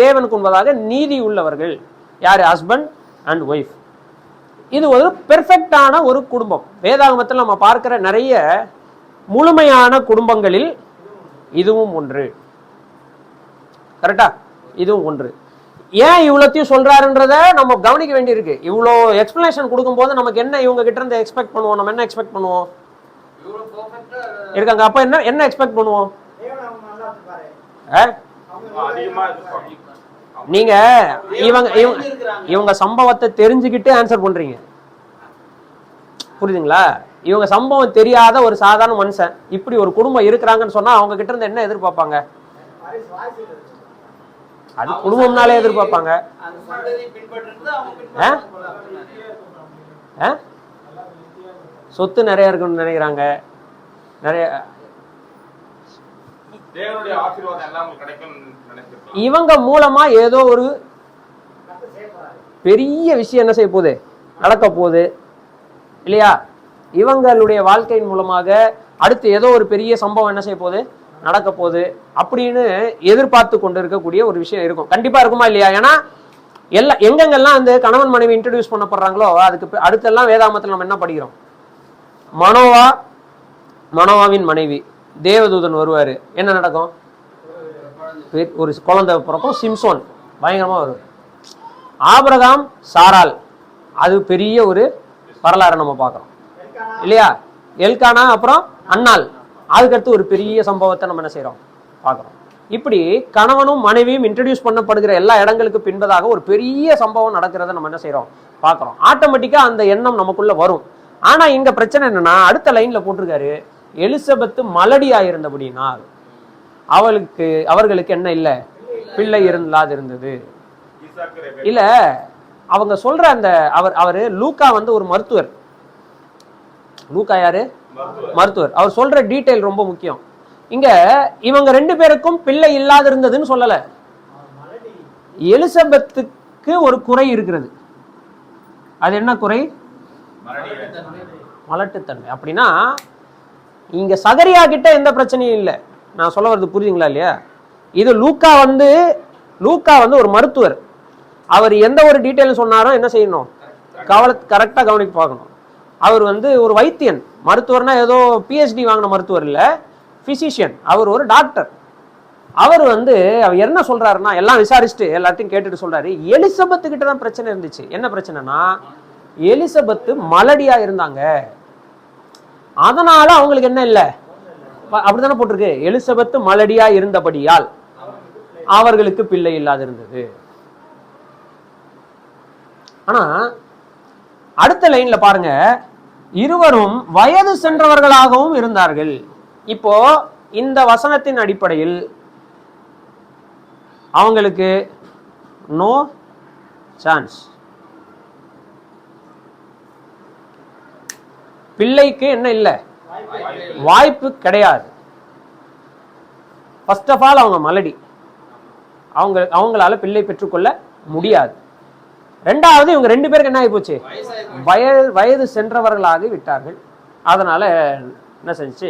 தேவனுக்கு முன்பதாக நீதி உள்ளவர்கள் யாரு? Husband and wife. இது ஒரு பெர்ஃபெக்டான ஒரு குடும்பம். வேதாகமத்தில் நம்ம பார்க்கிற நிறைய முழுமையான குடும்பங்களில் இதுவும் ஒன்று. கரெக்டா? இதுவும் ஒன்று. ஏன் இவ்வளத்தையும் சொல்றாருன்றத நம்ம கவனிக்க வேண்டியிருக்கு. இவ்வளோ எக்ஸ்பிளனேஷன் கொடுக்கும்போது நமக்கு என்ன இவங்க கிட்ட இருந்து எக்ஸ்பெக்ட் பண்ணுவோம்? நம்ம என்ன எக்ஸ்பெக்ட் பண்ணுவோம்? இருக்காங்க. அப்ப என்ன எக்ஸ்பெக்ட் பண்ணுவோம்? நீங்க இவங்க சம்பவத்தை தெரிஞ்சுக்கிட்டு ஆன்சர் பண்றீங்க. புரியுதுங்களா? இவங்க சம்பவம் தெரியாத ஒரு சாதாரண மனுஷன் இப்படி ஒரு குடும்பம் இருக்கிறாங்கன்னு சொன்னா அவங்க கிட்ட இருந்து என்ன எதிர்பார்ப்பாங்க? அது குடும்பம்னாலே எதிர்பார்ப்பாங்க. சொத்து நிறைய இருக்குன்னு நினைக்கிறாங்க. நிறைய இவங்க மூலமா ஏதோ ஒரு பெரிய விஷயம் என்ன செய்ய போகுது? நடக்க போகுது இல்லையா? இவங்களுடைய வாழ்க்கையின் மூலமாக அடுத்து ஏதோ ஒரு பெரிய சம்பவம் என்ன செய்ய போகுது? நடக்க போகுது அப்படின்னு எதிர்பார்த்து கொண்டு இருக்கக்கூடிய ஒரு விஷயம் இருக்கும். கண்டிப்பா இருக்குமா இல்லையா? ஏன்னா எங்கெங்கெல்லாம் அந்த கணவன் மனைவி இன்ட்ரடியூஸ் பண்ணப்படுறாங்களோ அதுக்கு அடுத்தெல்லாம் வேதாகமத்தில் நம்ம என்ன படிக்கிறோம்? மனோவாவின் மனைவி தேவதூதன் வருவாரு, என்ன நடக்கும்? ஒரு குழந்தை பிறக்கும், சிம்சோன் பயங்கரமா வரும். ஆபிரகாம் சாரால், அது பெரிய ஒரு வரலாறு நம்ம பார்க்கிறோம் இல்லையா? எல்கானா, அப்புறம் அன்னாள், அதுக்கடுத்து ஒரு பெரிய சம்பவத்தை நம்ம என்ன செய்யறோம்? பார்க்கிறோம். இப்படி கணவனும் மனைவியும் இன்ட்ரடியூஸ் பண்ணப்படுகிற எல்லா இடங்களுக்கு பின்பதாக ஒரு பெரிய சம்பவம் நடக்கிறத நம்ம என்ன செய்யறோம்? பார்க்கிறோம். ஆட்டோமேட்டிக்கா அந்த எண்ணம் நமக்குள்ள வரும். ஆனா இங்க பிரச்சனை என்னன்னா, அடுத்த லைன்ல போட்டிருக்காரு, எலிசபெத்து மலடியா இருந்தபடினால் அவர்களுக்கு என்ன இல்ல? பிள்ளை இல்லாதிருந்தது. இல்ல, அவங்க சொல்ற அந்த அவரு லூக்கா ஒரு மருத்துவர். லூக்கா யாரு? மருத்துவர். அவர் சொல்ற டீடைல் ரொம்ப முக்கியம். இங்க இவங்க ரெண்டு பேருக்கும் பிள்ளை இல்லாதிருந்ததுன்னு சொல்லல. எலிசபெத்துக்கு ஒரு குறை இருக்கிறது. அது என்ன குறை? மலட்டுத்தன்மை. அப்படின்னா இங்க சகரியா கிட்ட எந்த பிரச்சனையும் இல்லை. நான் சொல்ல வர்றது புரியுதுங்களா இல்லையா? இது லூக்கா ஒரு மருத்துவர். அவர் எந்த ஒரு டீட்டெயில் சொன்னாரோ என்ன செய்யணும்? கரெக்டா கவனிக்க பார்க்கணும். அவர் ஒரு வைத்தியன். மருத்துவர்னா ஏதோ PhD வாங்கின மருத்துவர் இல்ல, பிசிஷியன். அவர் ஒரு டாக்டர். அவர் அவர் என்ன சொல்றாருன்னா, எல்லாம் விசாரிச்சுட்டு எல்லாத்தையும் கேட்டுட்டு சொல்றாரு, எலிசபெத்து கிட்ட தான் பிரச்சனை இருந்துச்சு. என்ன பிரச்சனைனா, எலிசபெத்து மலடியா இருந்தாங்க, அதனால அவங்களுக்கு என்ன இல்லை, அப்படித்தானே போட்டிருக்கு, எலிசபெத்து மலடியா இருந்தபடியால் அவர்களுக்கு பிள்ளை இல்லாதிருந்தது. ஆனா அடுத்த லைன்ல பாருங்க, இருவரும் வயது சென்றவர்களாகவும் இருந்தார்கள். இப்போ இந்த வசனத்தின் அடிப்படையில் அவங்களுக்கு நோ சான்ஸ். பிள்ளைக்கு என்ன இல்லை, வாய்ப்பு கிடையாது. ஃபர்ஸ்ட் ஆஃப் ஆல் அவங்க மலடி, அவங்களால பிள்ளை பெற்றுக்கொள்ள முடியாது. ரெண்டாவது இவங்க 2 பேருக்கு என்ன ஆகி போச்சு, வயது சென்றவர்களாகி விட்டார்கள். அதனால என்ன செஞ்சு,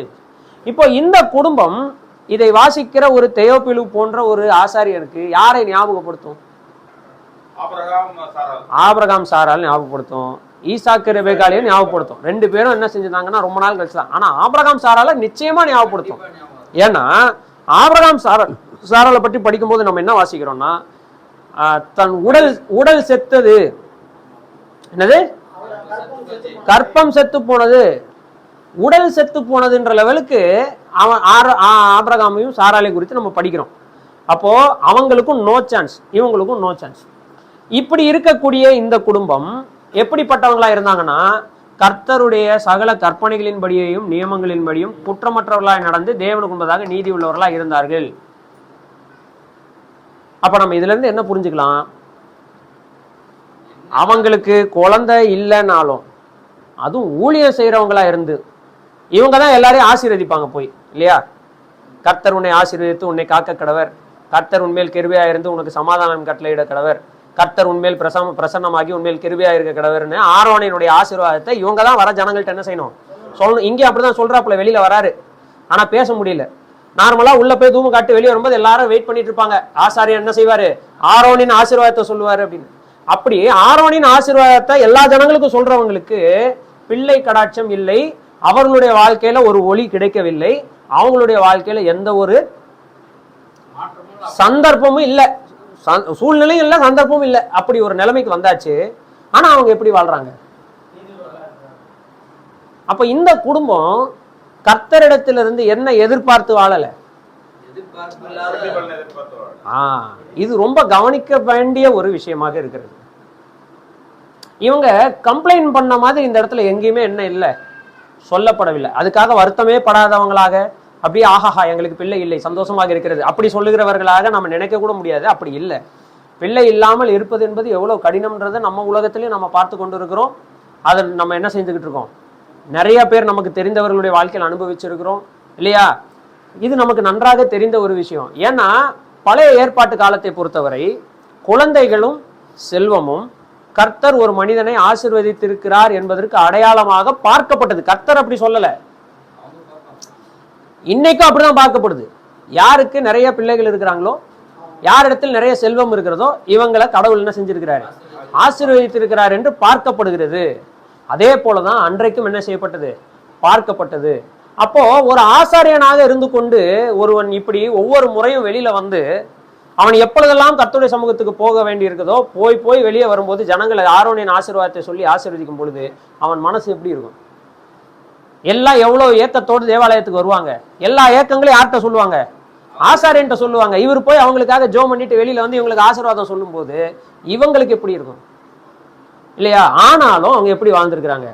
இப்போ இந்த குடும்பம் இதை வாசிக்கிற ஒரு தெயோப்பிலு போன்ற ஒரு ஆசாரியருக்கு யாரை ஞாபகப்படுத்தும்? ஆபிரகாம் சாரால் ஞாபகப்படுத்தும், ஈசாக்கு ரெபெக்காலையும் ஞாபகப்படுத்தும். 2 பேரும் என்ன செஞ்சிருந்தாங்கன்னா ரொம்ப நாள் கழிச்சு தான். ஆனா ஆபிரகாம் சாரால நிச்சயமா ஞாபகப்படுத்தும். ஏன்னா ஆபிரகாம் சாராலை பற்றி படிக்கும்போது நம்ம என்ன வாசிக்கிறோம்னா, தன் உடல் செத்தது, என்னது கற்பம் செத்து போனது, உடல் செத்து போனதுன்ற லெவலுக்கு அவன் ஆபிரகாமையும் சாராலை குறித்து நம்ம படிக்கிறோம். அப்போ அவங்களுக்கும் நோ சான்ஸ், இவங்களுக்கும் நோ சான்ஸ். இப்படி இருக்கக்கூடிய இந்த குடும்பம் எப்படிப்பட்டவங்களா இருந்தாங்கன்னா, கர்த்தருடைய சகல கற்பனைகளின்படியையும் நியமங்களின்படியும் குற்றமற்றவர்களாய் நடந்து தேவனுக்கு முன்பதாக நீதி உள்ளவர்களா இருந்தார்கள். அப்ப நம்ம இதுல இருந்து என்ன புரிஞ்சுக்கலாம், அவங்களுக்கு குழந்தை இல்லைன்னாலும் அதுவும் ஊழியம் செய்யறவங்களா இருந்து இவங்க தான் எல்லாரையும் ஆசீர்வதிப்பாங்க போய், இல்லையா? கர்த்தர் உன்னை ஆசீர்வதித்து உன்னை காக்க கடவர், கர்த்தர் உன்மேல் கிருபையா இருந்து உனக்கு சமாதானம் கட்டளையிட கடவர், கர்த்தர் உன்மேல் பிரசன்னமாகி உன்மேல் கிருபையா இருக்க கடவர்னு ஆரோனினுடைய ஆசீர்வாதத்தை இவங்க தான் வர ஜனங்கள்ட்ட என்ன செய்யணும், சொல்லணும். இங்கே அப்படிதான் சொல்றாப்புல, வெளியில வராரு ஆனா பேச முடியல. நார்மலா உள்ள போய் தூம காட்டு வெளியே வரும்போது எல்லாரும் வெயிட் பண்ணிட்டு இருப்பாங்க. ஆசாரியர் என்ன செய்வாரு, ஆரோனின் ஆசீர்வாதத்தை சொல்லுவாரு அப்படின்னு. அப்படி ஆரோனின் ஆசீர்வாதத்தை எல்லா ஜனங்களுக்கும் சொல்றவங்களுக்கு பிள்ளை கடாட்சம் இல்லை, அவர்களுடைய வாழ்க்கையில ஒரு ஒளி கிடைக்கவில்லை, அவங்களுடைய வாழ்க்கையில எந்த ஒரு சந்தர்ப்பமும் இல்லை, சூழ்நிலையும் இல்லை, சந்தர்ப்பமும் இல்லை. அப்படி ஒரு நிலைமைக்கு வந்தாச்சு. ஆனா அவங்க எப்படி வாழ்றாங்க? அப்ப இந்த குடும்பம் கர்த்தரிடத்திலிருந்து என்ன எதிர்பார்த்து வாழல? இது ரொம்ப கவனிக்க வேண்டிய ஒரு விஷயமாக இருக்கிறது. இவங்க கம்ப்ளைண்ட் பண்ண மாதிரி இந்த இடத்துல எங்கேயுமே என்ன இல்லை, சொல்லப்படவில்லை. அதுக்காக வருத்தமே படாதவங்களாக அப்படியே ஆஹாஹா எங்களுக்கு பிள்ளை இல்லை சந்தோஷமாக இருக்கிறது அப்படி சொல்லுகிறவர்களாக நம்ம நினைக்க கூட முடியாது. அப்படி இல்லை. பிள்ளை இல்லாமல் இருப்பது என்பது எவ்வளவு கடினம்ன்றதை நம்ம உலகத்திலையும் நம்ம பார்த்து கொண்டு இருக்கிறோம். அதை நம்ம என்ன செஞ்சுக்கிட்டு இருக்கோம், நிறைய பேர் நமக்கு தெரிந்தவர்களுடைய வாழ்க்கையில் அனுபவிச்சிருக்கிறோம், இல்லையா? இது நமக்கு நன்றாக தெரிந்த ஒரு விஷயம். ஏன்னா பழைய ஏற்பாட்டு காலத்தை பொறுத்தவரை குழந்தைகளும் செல்வமும் கர்த்தர் ஒரு மனிதனை ஆசீர்வதித்திருக்கிறார் என்பதற்கு அடையாளமாக பார்க்கப்பட்டது. கர்த்தர் அப்படி சொல்லல, இன்னைக்கும் அப்படிதான் பார்க்கப்படுது. யாருக்கு நிறைய பிள்ளைகள் இருக்கிறாங்களோ, யாரிடத்தில் நிறைய செல்வம் இருக்கிறதோ, இவங்களை கடவுள் என்ன செஞ்சிருக்கிறாரு, ஆசீர்வதித்திருக்கிறார் என்று பார்க்கப்படுகிறது. அதே போலதான் அன்றைக்கும் என்ன செய்யப்பட்டது, பார்க்கப்பட்டது. அப்போ ஒரு ஆசாரியனாக இருந்து கொண்டு ஒருவன் இப்படி ஒவ்வொரு முறையும் வெளியில வந்து அவன் எப்பொழுதெல்லாம் கர்த்தருடைய சமூகத்துக்கு போக வேண்டி இருக்குதோ போய் வெளியே வரும்போது ஜனங்களை ஆரோனின் ஆசீர்வாதத்தை சொல்லி ஆசீர்வதிக்கும் பொழுது அவன் மனசு எப்படி இருக்கும்? எல்லாம் எவ்வளவு ஏக்கத்தோடு தேவாலயத்துக்கு வருவாங்க, எல்லா ஏக்கங்களையும் யார்கிட்ட சொல்லுவாங்க, ஆசாரியன்ட்ட சொல்லுவாங்க. இவர் போய் அவங்களுக்காக ஜோம் பண்ணிட்டு வெளியில வந்து இவங்களுக்கு ஆசீர்வாதம் சொல்லும் போது இவங்களுக்கு எப்படி இருக்கும், இல்லையா? ஆனாலும் அவங்க எப்படி வாழ்ந்திருக்கிறாங்க,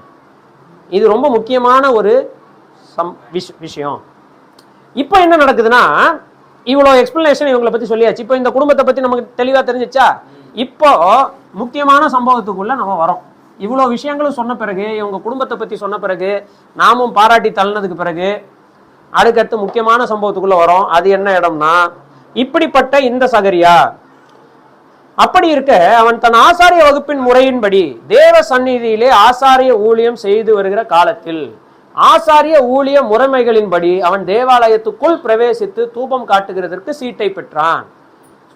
இது ரொம்ப முக்கியமான ஒரு விஷயம். இப்போ என்ன நடக்குதுன்னா, இவ்வளோ எக்ஸ்பிளனேஷன் இவங்களை பத்தி சொல்லியாச்சு. இப்போ இந்த குடும்பத்தை பத்தி நமக்கு தெளிவா தெரிஞ்சிச்சா? இப்போ முக்கியமான சம்பவத்துக்குள்ள நம்ம வரோம். இவ்வளோ விஷயங்களும் சொன்ன பிறகு, இவங்க குடும்பத்தை பத்தி சொன்ன பிறகு, நாமும் பாராட்டி தள்ளினதுக்கு பிறகு அடுக்கடுத்து முக்கியமான சம்பவத்துக்குள்ள வரோம். அது என்ன இடம்னா, இப்படிப்பட்ட இந்த சகரியா அப்படி இருக்க அவன் தன் ஆசாரிய வகுப்பின் முறையின்படி தேவ சந்நிதியிலே ஆசாரிய ஊழியம் செய்து வருகிற காலத்தில் ஆசாரிய ஊழிய முறைமைகளின்படி அவன் தேவாலயத்துக்குள் பிரவேசித்து தூபம் காட்டுகிறதற்கு சீட்டை பெற்றான்.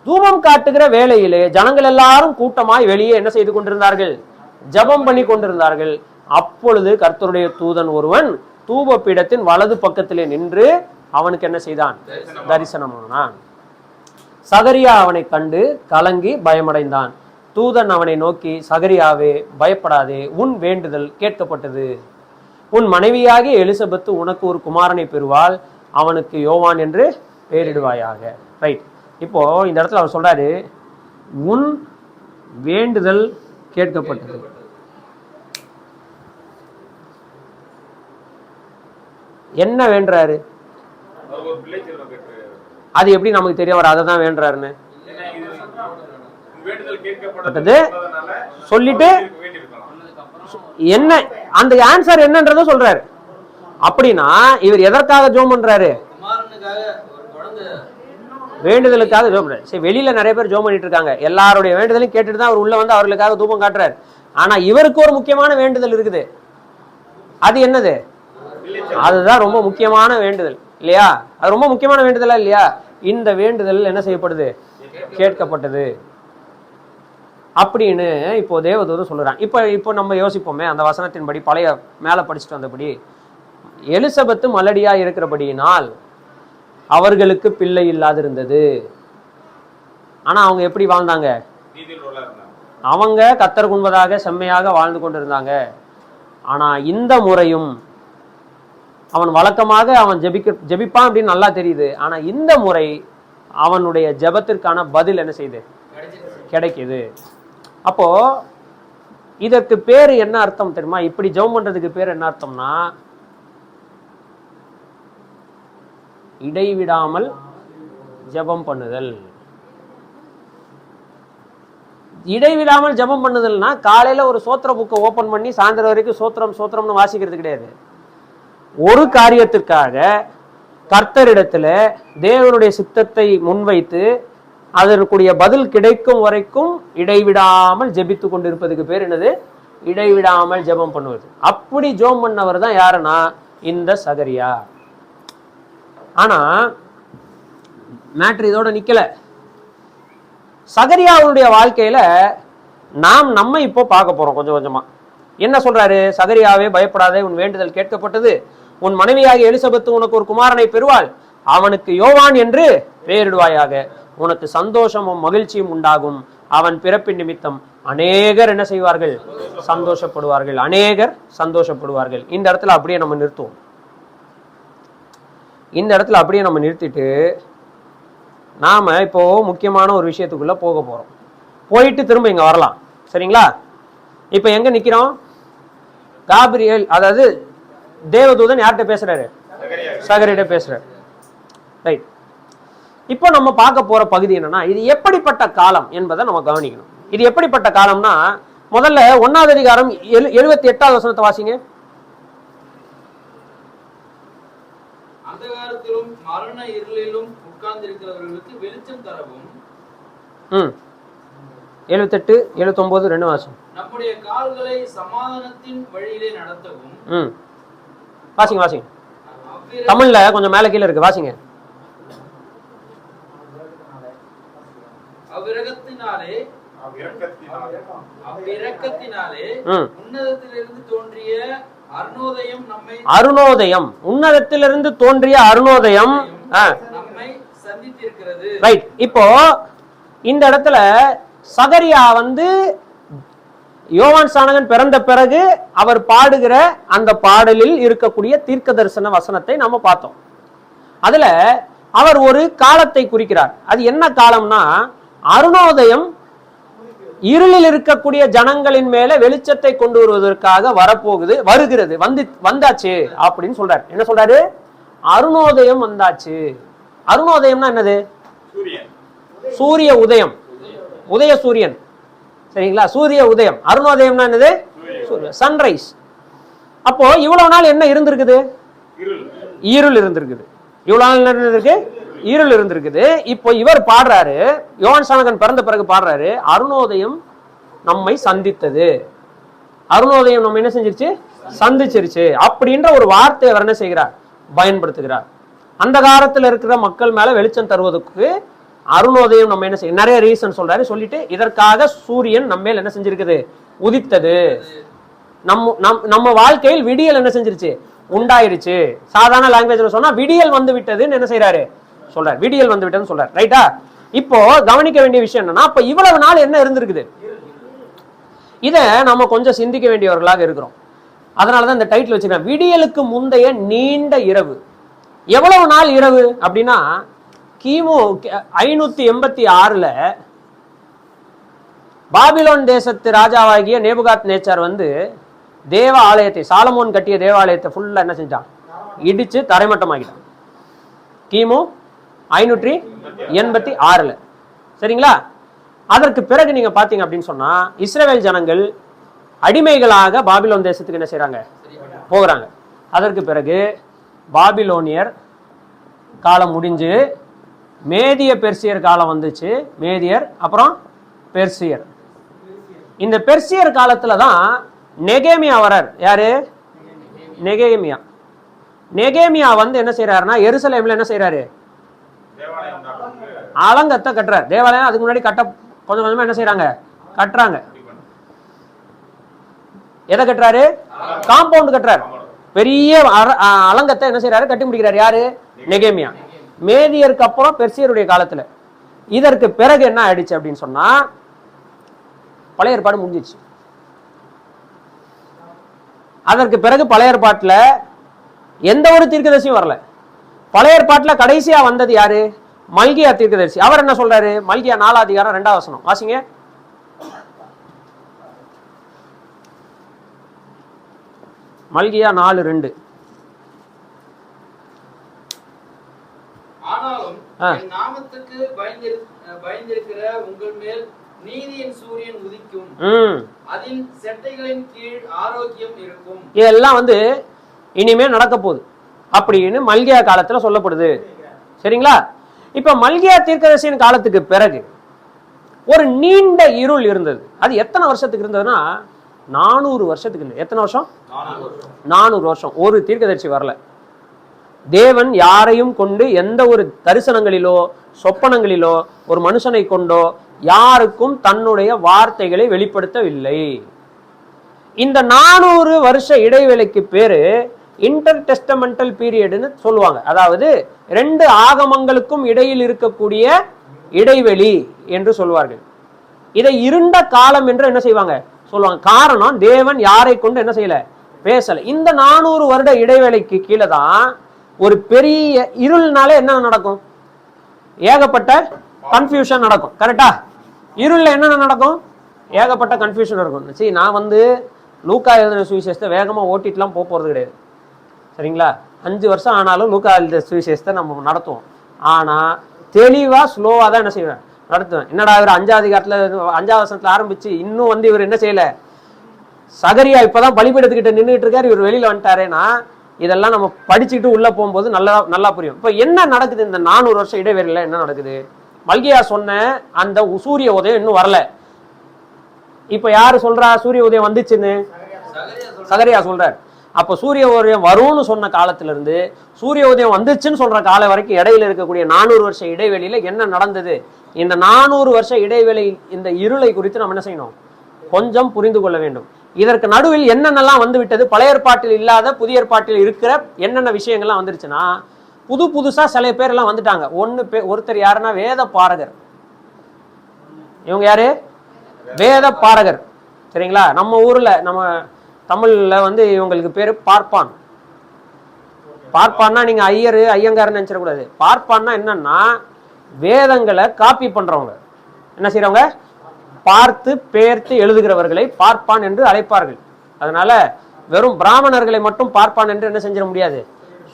தூபம் காட்டுகிற வேளையிலே ஜனங்கள் எல்லாரும் கூட்டமாய் வெளியே என்ன செய்து கொண்டிருந்தார்கள், ஜபம் பண்ணி கொண்டிருந்தார்கள். அப்பொழுது கர்த்தருடைய தூதன் ஒருவன் தூப பீடத்தின் வலது பக்கத்திலே நின்று அவனுக்கு என்ன செய்தான், தரிசனமானான். சகரியா அவனை கண்டு கலங்கி பயமடைந்தான். தூதன் அவனை நோக்கி, சகரியாவே பயப்படாதே, உன் வேண்டுதல் கேட்கப்பட்டது. உன் மனைவியாகிய எலிசபெத்து உனக்கு ஒரு குமாரனை பெறுவாள், அவனுக்கு யோவான் என்று பெயரிடுவாயாக. ரைட். இப்போ இந்த இடத்துல அவர் சொல்றாரு, உன் வேண்டுதல் கேட்கப்பட்டது. என்ன வேண்டுறாரு? அது எப்படி நமக்கு தெரியும் அவர் அதை தான் வேண்டுறாருன்னு? சொல்லிட்டு என்ன அந்த ஆன்சர் என்னன்றத சொல்றாரு. அப்படின்னா இவர் எதற்காக ஜெபம் பண்றாரு? வேண்டுதலுக்காக ஜெபம் பண்றாரு. சரி, வெளியில நிறைய பேர் ஜெபம் பண்ணிட்டு இருக்காங்க, எல்லாருடைய வேண்டுதலையும் கேட்டுட்டு தான் அவர் உள்ள வந்து அவர்களுக்காக தூபம் காட்டுறாரு. ஆனா இவருக்கு ஒரு முக்கியமான வேண்டுதல் இருக்குது. அது என்னது? அதுதான் ரொம்ப முக்கியமான வேண்டுதல் இல்லையா? அது ரொம்ப முக்கியமான வேண்டுதலா இல்லையா? இந்த வேண்டுதல் என்ன செய்யப்படுது? கேட்கப்பட்டது அப்படின்னு இப்போ தேவதூதன் சொல்றான். இப்போ நம்ம யோசிப்போமே, அந்த வசனத்தின்படி பழைய மேல படிச்சுட்டு வந்தபடி, எலிசபெத்து மலடியா இருக்கிறபடியினால் அவர்களுக்கு பிள்ளை இல்லாதிருந்தது. ஆனா அவங்க எப்படி வாழ்ந்தாங்க? அவங்க கத்தருக்கு உண்பதாக செம்மையாக வாழ்ந்து கொண்டிருந்தாங்க. ஆனா இந்த முறையும் அவன் வழக்கமாக அவன் ஜெபிப்பான் அப்படின்னு நல்லா தெரியுது. ஆனா இந்த முறை அவனுடைய ஜெபத்திற்கான பதில் என்ன செய்யுது? கிடைக்குது. அப்போ இதற்கு பேரு என்ன அர்த்தம் தெரியுமா? இப்படி ஜெபம் பண்றதுக்கு பேர் என்ன அர்த்தம்னா, இடைவிடாமல் ஜெபம் பண்ணுதல். இடைவிடாமல் ஜெபம் பண்ணுதல்னா காலையில ஒரு சோத்திர புக்கை ஓபன் பண்ணி சாயந்தரம் வரைக்கும் சோத்திரம் சோத்திரம்னு வாசிக்கிறது கிடையாது. ஒரு காரியத்திற்காக கர்த்தரிடத்துல தேவனுடைய சித்தத்தை முன்வைத்து அதற்குரிய பதில் கிடைக்கும் வரைக்கும் இடைவிடாமல் ஜெபித்து கொண்டிருப்பதுக்கு பேர் என்னது? இடைவிடாமல் ஜெபம் பண்ணுவது. அப்படி ஜெபம் பண்ணவர் தான் யாருன்னா இந்த சகரியா. ஆனா மேட்ரு இதோட நிக்கல. சகரியாவுடைய வாழ்க்கையில நம்ம இப்போ பார்க்க போறோம் கொஞ்சம் கொஞ்சமா. என்ன சொல்றாரு? சகரியாவே பயப்படாதே, உன் வேண்டுதல் கேட்கப்பட்டது, உன் மனைவியாகிய எலிசபெத்து உனக்கு ஒரு குமாரனை பெறுவாள், அவனுக்கு யோவான் என்று பெயரிடுவாயாக, உனக்கு சந்தோஷமும் மகிழ்ச்சியும் உண்டாகும், அவன் பிறப்பின் நிமித்தம் அநேகர் என்ன செய்வார்கள்? சந்தோஷப்படுவார்கள். அநேகர் சந்தோஷப்படுவார்கள். இந்த இடத்துல அப்படியே நம்ம நிறுத்துவோம். இந்த இடத்துல அப்படியே நம்ம நிறுத்திட்டு நாம இப்போ முக்கியமான ஒரு விஷயத்துக்குள்ள போக போறோம். போயிட்டு திரும்ப இங்க வரலாம். சரிங்களா? இப்ப எங்க நிக்கிறோம்? காபிரியேல், அதாவது தேவதூதன் யார்கிட்ட பேசுறாரு? சகரியிட்ட பேசுறாரு. ரைட். இப்போ நம்ம பார்க்க போற பகுதி என்னன்னா, இது எப்படிப்பட்ட காலம் என்பதை நம்ம கவனிக்கணும். இது எப்படிப்பட்ட காலம்னா, முதல்ல 1வது அதிகாரம் 78வது வசனத்தை வாசிங்க. அந்தகாரத்திலும் மரண இருளிலும் உட்கார்ந்திருக்கிறவர்களுக்கு வெளிச்சம் தரவும். 78, 79 ரெண்டு வாசம். நம்முடைய கால்களை சமாதானத்தின் வழியிலே நடத்தவும். வாசிங்க வாசிங்க. தமிழ்ல கொஞ்சம் மேல கீழே இருக்கு, வாசிங்க. அவ்விரக்கத்தினாலே உன்னதத்திலிருந்து தோன்றிய அருணோதயம் நம்மை உன்னதத்திலிருந்து தோன்றிய அருணோதயம் நம்மை சந்தித்திருக்கிறது. ரைட். இப்போ இந்த இடத்துல சகரியா யோவான் ஸ்நானகன் பிறந்த பிறகு அவர் பாடுகிற அந்த பாடலில் இருக்கக்கூடிய தீர்க்க தரிசன வசனத்தை நம்ம பார்த்தோம். அதுல அவர் ஒரு காலத்தை குறிக்கிறார். அது என்ன காலம்னா, அருணோதயம் இருளில் இருக்கக்கூடிய ஜனங்களின் மேல வெளிச்சத்தை கொண்டு வருவதற்காக வரப்போகுது, வருகிறது, வந்தாச்சு அப்படின்னு சொல்றாரு. என்ன சொல்றாரு? அருணோதயம் வந்தாச்சு. அருணோதயம்னா என்னது? சூரிய உதயம், உதய சூரியன். சரிங்களா? சூரிய உதயம். அருணோதயம்னா என்னது? சன்ரைஸ். அப்போ இவ்வளவு நாள் என்ன இருந்திருக்குது? இருள் இருந்திருக்குது. இவ்வளவு நாள் என்ன இருந்திருக்கு? இருள் இருந்திருக்குது. இப்போ இவர் பாடுறாரு, யோவான் ஸ்நானகன் பிறந்த பிறகு பாடுறாரு, அருணோதயம் நம்மை சந்தித்தது. அருணோதயம் நம்ம என்ன செஞ்சிருச்சு? சந்திச்சிருச்சு அப்படின்ற ஒரு வார்த்தை அவர் என்ன செய்கிறார்? பயன்படுத்துகிறார். அந்த காலத்துல இருக்கிற மக்கள் மேல வெளிச்சம் தருவதற்கு அருணோதயம் நம்ம என்ன செய்ய, நிறைய ரீசன் சொல்றாரு. சொல்லிட்டு இதற்காக சூரியன் நம்ம மேல் என்ன செஞ்சிருக்குது? உதித்தது. நம்ம வாழ்க்கையில் விடியல் என்ன செஞ்சிருச்சு? உண்டாயிருச்சு. சாதாரண லாங்குவேஜ்ல சொன்னா விடியல் வந்து விட்டதுன்னு என்ன செய்யறாரு? சொல்றாரு. விடியல் வந்து விட்டதுன்னு சொல்றாரு. ரைட்டா? இப்போ கவனிக்க வேண்டிய விஷயம் என்னன்னா, அப்ப இவ்வளவு நாள் என்ன இருந்திருக்குது? இத நம்ம கொஞ்சம் சிந்திக்க வேண்டியவர்களாக இருக்கிறோம். அதனாலதான் இந்த டைட்டில் வச்சிருக்கேன், விடியலுக்கு முந்தைய நீண்ட இரவு. எவ்வளவு நாள் இரவு அப்படின்னா, கிமு 586 பாபிலோன் தேசத்து ராஜாவாகிய நேபுகாத் நேச்சார் தேவ ஆலயத்தை, சாலமோன் கட்டிய தேவாலயத்தை ஃபுல்லா என்ன செஞ்சான்? இடிச்சு தரைமட்டமாக்கிட்டான். கிமு 586. சரிங்களா? அதற்கு பிறகு நீங்க பாத்தீங்க அப்படின்னு சொன்னா, இஸ்ரவேல் ஜனங்கள் அடிமைகளாக பாபிலோன் தேசத்துக்கு என்ன செய்றாங்க, போகிறாங்க. அதற்கு பிறகு பாபிலோனியர் காலம் முடிஞ்சு மேதிய பெர்சியர் காலம் வந்துச்சு. மேதியர் அப்புறம் பெர்சியர். இந்த பெர்சியர் காலத்துல தான் நெகேமியா வரார். யாரு? நெகேமியா. நெகேமியா வந்து என்ன செய்யறாருன்னா எருசலேம்ல என்ன செய்யறாரு, அலங்கத்தை கட்டுறாரு. தேவாலயம் அதுக்கு முன்னாடி கொஞ்சம் கொஞ்சமா என்ன செய்யறாங்க, கட்டுறாங்க. எதை கட்டுறாரு? காம்பவுண்ட் கட்டுறாரு. பெரிய அலங்கத்தை என்ன செய்யறாரு, கட்டி முடிக்கிறார். யாரு? நெகேமியா. மேதியருக்கு அப்புறம் பெர்சியருடைய காலத்துல. இதற்கு பிறகு என்ன ஆயிடுச்சு அப்படின்னு சொன்னா பழைய ஏற்பாடு முடிஞ்சிச்சு. அதற்கு பிறகு பழைய ஏற்பாட்டுல எந்த ஒரு தீர்க்கதரிசியும் வரல. பழைய ஏற்பாட்டுல கடைசியா வந்தது யாரு? மல்கியா தீர்க்கதரிசி. அவர் என்ன சொல்றாரு? மல்கியா 4 அதிகாரம் 2 வசனம் வாசிங்க. மல்கியா 4:2. ஆனாலும் என் நாமத்துக்கு பயந்திருக்கிற உங்கள் மேல் நீதியின் சூரியன் உதிக்கும், அதன் செட்டைகளின் கீழ் ஆரோக்கியம் இருக்கும். இதெல்லாம் வந்து இனிமே நடக்க போகுது அப்படின்னு மல்கியா காலத்துல சொல்லப்படுது. சரிங்களா? இப்ப மல்கியா தீர்க்கதரிசியின் காலத்துக்கு பிறகு ஒரு நீண்ட இருள் இருந்தது. அது எத்தனை வருஷத்துக்கு இருந்ததுன்னா 400 வருஷத்துக்கு இருந்தது. எத்தனை வருஷம்? 400 வருஷம். ஒரு தீர்க்கதரிசி வரல. தேவன் யாரையும் கொண்டு எந்த ஒரு தரிசனங்களிலோ சொப்பனங்களிலோ ஒரு மனுஷனை கொண்டோ யாருக்கும் தன்னுடைய வார்த்தைகளை வெளிப்படுத்தவில்லை. இந்த 400 வருஷ இடைவேளைக்கு பேரு இன்டர் டெஸ்டமெண்டல் பீரியட்னு சொல்லுவாங்க. அதாவது 2 ஆகமங்களுக்கும் இடையில் இருக்கக்கூடிய இடைவெளி என்று சொல்வார்கள். இதை இருண்ட காலம் என்று என்ன செய்வாங்க, சொல்லுவாங்க. காரணம், தேவன் யாரை கொண்டு என்ன செய்யல, பேசல. இந்த 400 வருட இடைவேளைக்கு கீழே தான் ஒரு பெரிய இருள்னால என்ன நடக்கும், ஏகப்பட்ட கன்ஃபியூஷன் நடக்கும். கரெக்டா? இருள்ல என்ன நடக்கும், ஏகப்பட்ட கன்ஃபியூஷன் இருக்கும். சரி, நான் வந்து லூக்கா எழுதின சுவிசேஷத்தை வேகமா ஓட்டிட்டுலாம் போறது கிடையாது. சரிங்களா? 5 வருஷம் ஆனாலும் லூக்கா எழுதின சுவிசேஷத்தை நம்ம நடத்துவோம். ஆனா தெளிவா ஸ்லோவா தான் என்ன செய்வேன், நடத்துவேன். என்னடா இவர் 5ஆம் அதிகாரத்துல 5ஆம் வசனத்துல ஆரம்பிச்சு இன்னும் வந்து இவர் என்ன செய்யல, சகரியா இப்பதான் பலிபீடத்துக்கிட்ட நின்றுட்டு இருக்காரு, இவர் வெளியில வந்துட்டாரேன்னா இதெல்லாம் நம்ம படிச்சுட்டு உள்ள போகும்போது நல்லா புரியும். இப்ப என்ன நடக்குது, இந்த 400 வருஷம் இடைவெளியில என்ன நடக்குது? மல்கியா சொன்ன அந்த சூரிய உதயம் இன்னும் வரல. இப்ப யாரு சொல்றா சூரிய உதயம் வந்துச்சுன்னு? சகரியா சொல்றார். அப்ப சூரிய உதயம் வரும்னு சொன்ன காலத்துல இருந்து சூரிய உதயம் வந்துச்சுன்னு சொல்ற காலம் வரைக்கும் இடையில இருக்கக்கூடிய 400 வருஷ இடைவெளியில என்ன நடந்தது? இந்த 400 வருஷ இடைவெளி, இந்த இருளை குறித்து நம்ம என்ன செய்யணும், கொஞ்சம் புரிந்து கொள்ள வேண்டும். இதற்கு நடுவில் என்னென்னலாம் வந்து விட்டது, பழைய ஏற்பாட்டில் இல்லாத புதிய ஏற்பாட்டில் இருக்கிற என்னென்ன விஷயங்கள்லாம் வந்துருச்சுன்னா, புதுசா சில பேர் எல்லாம் வந்துட்டாங்க. ஒருத்தர் யாருன்னா வேத பாரகர். இவங்க யாரு? வேத பாரகர். சரிங்களா? நம்ம ஊர்ல நம்ம தமிழ்ல வந்து இவங்களுக்கு பேரு பார்ப்பான். பார்ப்பான்னா நீங்க ஐயங்காரன்னு நினைச்சிடக்கூடாது. பார்ப்பான்னா என்னன்னா வேதங்களை காப்பி பண்றவங்க. என்ன செய்யறவங்க? பார்த்து பேர்த்து எழுதுகிறவர்களை பார்ப்பான் என்று அழைப்பார்கள். அதனால வெறும் பிராமணர்களை மட்டும் பார்ப்பான் என்று என்ன செஞ்சிட முடியாது,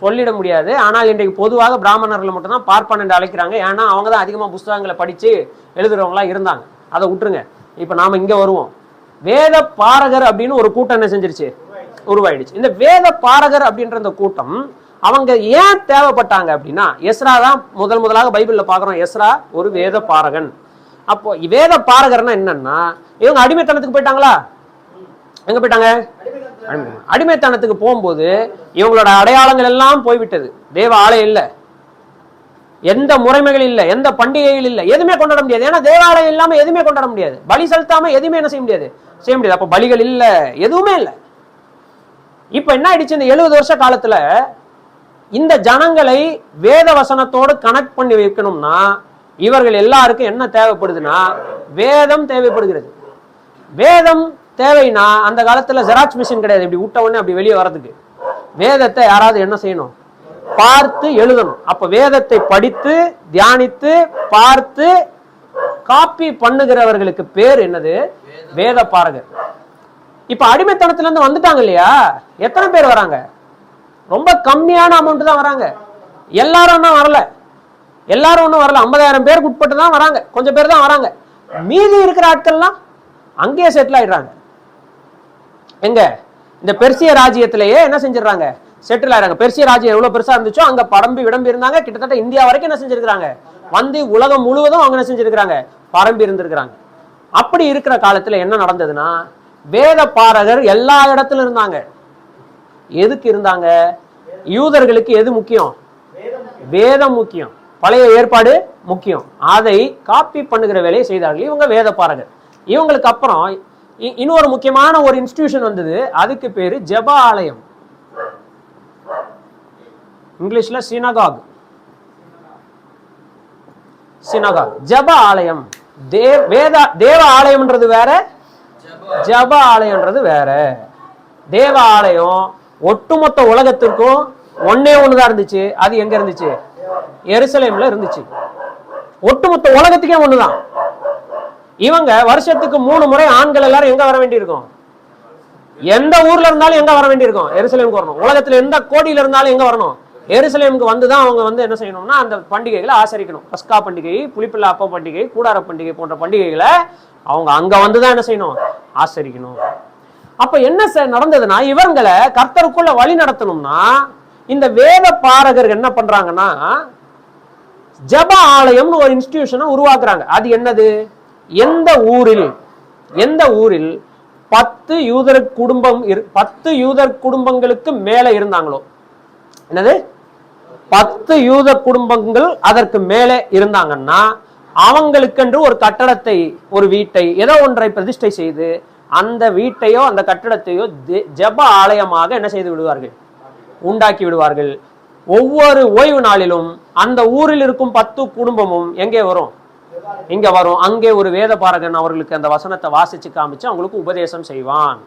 சொல்லிட முடியாது. ஆனால் இன்றைக்கு பொதுவாக பிராமணர்களை மட்டும் தான் பார்ப்பான் என்று அழைக்கிறாங்க. ஏன்னா அவங்க தான் அதிகமா புஸ்தகங்களை படிச்சு எழுதுறவங்களா இருந்தாங்க. அதை விட்டுருங்க. இப்ப நாம இங்க வருவோம். வேத பாரகர் அப்படின்னு ஒரு கூட்டம் என்ன செஞ்சிருச்சு, உருவாயிடுச்சு. இந்த வேத பாரகர் அப்படின்ற இந்த கூட்டம் அவங்க ஏன் தேவைப்பட்டாங்க அப்படின்னா, எஸ்ரா தான் முதலாக பைபிள்ல பாக்குறோம். எஸ்ரா ஒரு வேத பாரகன். அப்போ வேத பாரகர்னா என்னன்னா, இவங்க அடிமைத்தனத்துக்கு போயிட்டாங்களா? எங்க போயிட்டாங்க? அடிமைத்தனத்துக்கு போகும்போது இவங்களோட அடையாளங்கள் எல்லாம் போய்விட்டது. தேவ ஆலயம் இல்ல, எந்த முறைமைகள் இல்ல, எந்த பண்டிகைகள் இல்ல, எதுவுமே கொண்டாட முடியாது. ஏன்னா தேவாலயம் இல்லாம எதுவுமே கொண்டாட முடியாது. பலி செலுத்தாம எதுவுமே என்ன செய்ய முடியாது. அப்ப பலிகள் இல்ல, எதுவுமே இல்ல. இப்ப என்ன ஆயிடுச்சு, இந்த 70 வருஷ காலத்துல இந்த ஜனங்களை வேத வசனத்தோடு கனெக்ட் பண்ணி வைக்கணும்னா இவர்கள் எல்லாருக்கும் என்ன தேவைப்படுதுன்னா வேதம் தேவைப்படுகிறது. வேதம் தேவைன்னா அந்த காலத்துல ஜெராக்ஸ் மிஷின் கிடையாது. இப்படி விட்ட உடனே அப்படி வெளியே வர்றதுக்கு வேதத்தை யாராவது என்ன செய்யணும், பார்த்து எழுதணும். அப்ப வேதத்தை படித்து தியானித்து பார்த்து காப்பி பண்ணுகிறவர்களுக்கு பேர் என்னது, வேத பாரகர். இப்ப அடிமைத்தனத்துல இருந்து வந்துட்டாங்க இல்லையா, எத்தனை பேர் வராங்க? ரொம்ப கம்மியான அமௌண்ட் தான் வராங்க. எல்லாரும் ஒன்னும் வரல, 50,000 பேருக்கு உட்பட்டு தான் வராங்க. கொஞ்சம் பேர் தான் வராங்க. மீதி இருக்கிற ஆட்கள்லாம் அங்கேயே செட்டில் ஆயிடுறாங்க. எங்க இந்த பெர்சிய ராஜ்யத்திலேயே என்ன செஞ்சிடறாங்க, செட்டில் ஆயிறாங்க. பெர்சிய ராஜ்யம் எவ்வளவு பெருசா இருந்துச்சோ அங்க பரம்பி விடம்பி இருந்தாங்க. கிட்டத்தட்ட இந்தியா வரைக்கும் என்ன செஞ்சிருக்காங்க, வந்து உலகம் முழுவதும் அவங்க என்ன செஞ்சிருக்காங்க, பரம்பி இருந்திருக்கிறாங்க. அப்படி இருக்கிற காலத்துல என்ன நடந்ததுன்னா, வேத பாரகர் எல்லா இடத்துல இருந்தாங்க. எதுக்கு இருந்தாங்க? யூதர்களுக்கு எது முக்கியம்? வேதம் முக்கியம், பழைய ஏற்பாடு முக்கியம். அதை காப்பி பண்ணுகிற வேலையை செய்தார்கள் இவங்க வேத பாரகர். இவங்களுக்கு அப்புறம் இன்னொரு முக்கியமான ஒரு இன்ஸ்டிடியூஷன் வந்தது. அதுக்கு பேரு ஜெப ஆலயம், இங்கிலீஷ்ல சினகாக். சினகாக் ஜெப ஆலயம். தேவ ஆலயம்ன்றது வேற, ஜெப ஆலயம்ன்றது வேற. தேவ ஆலயம் ஒட்டுமொத்த உலகத்திற்கும் ஒன்னே ஒண்ணுதான் இருந்துச்சு. அது எங்க இருந்துச்சு? எருசலேம்ல இருந்துச்சு. ஒட்டுமொத்த உலகத்துக்கே ஒண்ணுதான். இவங்க வருஷத்துக்கு 3 முறை ஆண்கள் எல்லாரும் எங்க வர வேண்டியிருக்கும்? எந்த ஊர்ல இருந்தாலும் எங்க வர வேண்டியிருக்கும்? எருசலேமுக்கு வரணும். உலகத்துல எந்த கோடியில இருந்தாலும் எங்க வரணும்? எருசலேமுக்கு வந்துதான் அவங்க வந்து என்ன செய்யணும்னா அந்த பண்டிகைகளை ஆசரிக்கணும். பஸ்கா பண்டிகை, புளிப்பில்லா அப்ப பண்டிகை, கூடார பண்டிகை போன்ற பண்டிகைகளை அவங்க அங்க வந்துதான் என்ன செய்யணும், ஆசரிக்கணும். அப்ப என்ன நடந்ததுன்னா, இவங்களை கர்த்தருக்குள்ள வழி நடத்தணும்னா இந்த வேத பாரகர் என்ன பண்றாங்கன்னா ஜெப ஆலயம்னு ஒரு இன்ஸ்டிடியூஷனை உருவாக்குறாங்க. அது என்னது? எந்த ஊரில் 10 யூதர் குடும்பங்களுக்கு மேல இருந்தாங்களோ, என்னது 10 யூத குடும்பங்கள் அதற்கு மேலே இருந்தாங்கன்னா அவங்களுக்கென்று ஒரு கட்டடத்தை, ஒரு வீட்டை, ஏதோ ஒன்றை பிரதிஷ்டை செய்து அந்த வீட்டையோ அந்த கட்டடத்தையோ ஜெப ஆலயமாக என்ன செய்து விடுவார்கள், உண்டாக்கி விடுவார்கள். ஒவ்வொரு ஓய்வு நாளிலும் அந்த ஊரில் இருக்கும் 10 குடும்பமும் எங்கே வரும், இங்க வரும். அங்கே ஒரு வேத பாரகன் அவர்களுக்கு அந்த வசனத்தை வாசிச்சு காமிச்சு அவங்களுக்கு உபதேசம் செய்வான்.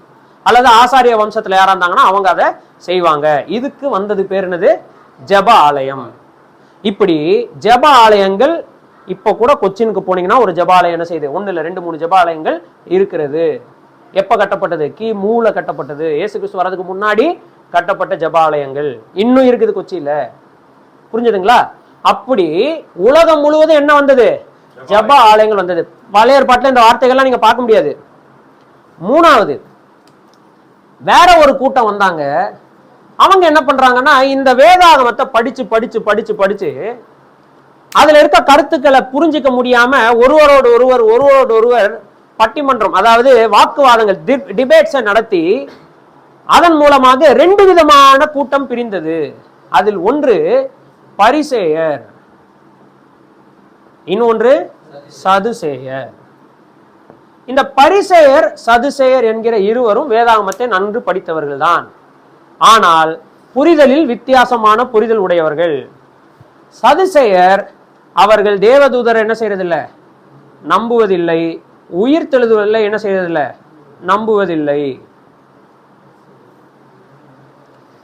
அல்லது ஆசாரிய வம்சத்துல யாரா இருந்தாங்கன்னா அவங்க அதை செய்வாங்க. இதுக்கு வந்தது பேர் என்னது? ஜெப ஆலயம். இப்படி ஜெப ஆலயங்கள் இப்ப கூட கொச்சினுக்கு போனீங்கன்னா ஒரு ஜெப ஆலயம் என்ன செய்யுது, 1 இல்ல 2 3 ஜெப ஆலயங்கள் இருக்கிறது. எப்ப கட்டப்பட்டது? கிமூல கட்டப்பட்டது. இயேசு கிறிஸ்து வரதுக்கு முன்னாடி கட்டப்பட்ட ஜெப ஆலயங்கள் இன்னும் இருக்குது கொச்சியில. புரிஞ்சுதுங்களா? அப்படி உலகம் முழுவதும் என்ன வந்தது? ஜெப ஆலயங்கள் வந்தது. பழைய ஏற்பாட்டுல இந்த வார்த்தைகள்லாம் நீங்க பார்க்க முடியாது. 3வது வேற ஒரு கூட்டம் வந்தாங்க. அவங்க என்ன பண்றாங்கன்னா இந்த வேதாகமத்தை படிச்சு படிச்சு படிச்சு படிச்சு அதுல இருக்க கருத்துக்களை புரிஞ்சிக்க முடியாம ஒருவரோடு ஒருவர் பட்டிமன்றம், அதாவது வாக்குவாதங்கள், டிபேட்ஸை நடத்தி அதன் மூலமாக 2 விதமான கூட்டம் பிரிந்தது. அதில் ஒன்று பரிசேயர், இன்னொன்று சதுசேயர். இந்த பரிசேயர் சதுசேயர் என்கிற இருவரும் வேதாகமத்தை நன்கு படித்தவர்கள் தான். ஆனால் புரிதலில் வித்தியாசமான புரிதல் உடையவர்கள். சதுசேயர் அவர்கள் தேவதூதர் என்ன செய்யறதில்லை, நம்புவதில்லை. உயிர் தெழுதலை என்ன செய்யறதில்லை, நம்புவதில்லை.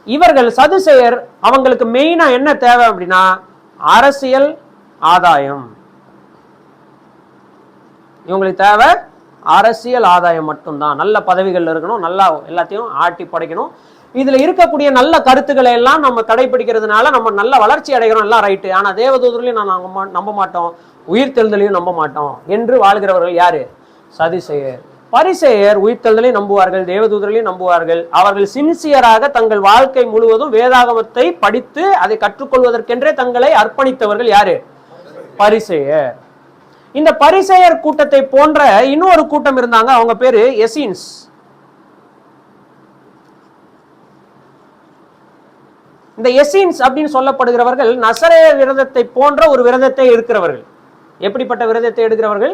இவர்கள் சதுசேயர் அவங்களுக்கு மெயினா என்ன தேவை அப்படின்னா அரசியல் ஆதாயம். இவங்களுக்கு தேவை அரசியல் ஆதாயம் மட்டும்தான். நல்ல பதவிகள் இருக்கணும், நல்லா எல்லாத்தையும் ஆட்டி படைக்கணும். இதுல இருக்கக்கூடிய நல்ல கருத்துக்களை எல்லாம் நம்ம கடைபிடிக்கிறதுனால நம்ம நல்ல வளர்ச்சி அடைகிறோம், எல்லாம் ரைட்டு. ஆனா தேவதூதர்களையும் நான் நம்ப மாட்டோம், உயிர்த்தெழுதலையும் நம்ப மாட்டோம் என்று வாழ்கிறவர்கள் யாரு? சதுசேயர். பரிசேயர் உயிர்த்தெழுதலை நம்புவார்கள், தேவதூதர்களையும் நம்புவார்கள். அவர்கள் சின்சியராக தங்கள் வாழ்க்கை முழுவதும் வேதாகமத்தை படித்து அதை கற்றுக்கொள்வதற்கென்றே தங்களை அர்ப்பணித்தவர்கள் யாரு? பரிசேயர். இந்த பரிசேயர் கூட்டத்தை போன்ற இன்னொரு கூட்டம் இருந்தாங்க. அவங்க பேரு எசீன்ஸ். இந்த எசீன்ஸ் அப்படின்னு சொல்லப்படுகிறவர்கள் நசரேய விரதத்தை போன்ற ஒரு விரதத்தை எடுக்கிறவர்கள். எப்படிப்பட்ட விரதத்தை எடுக்கிறவர்கள்?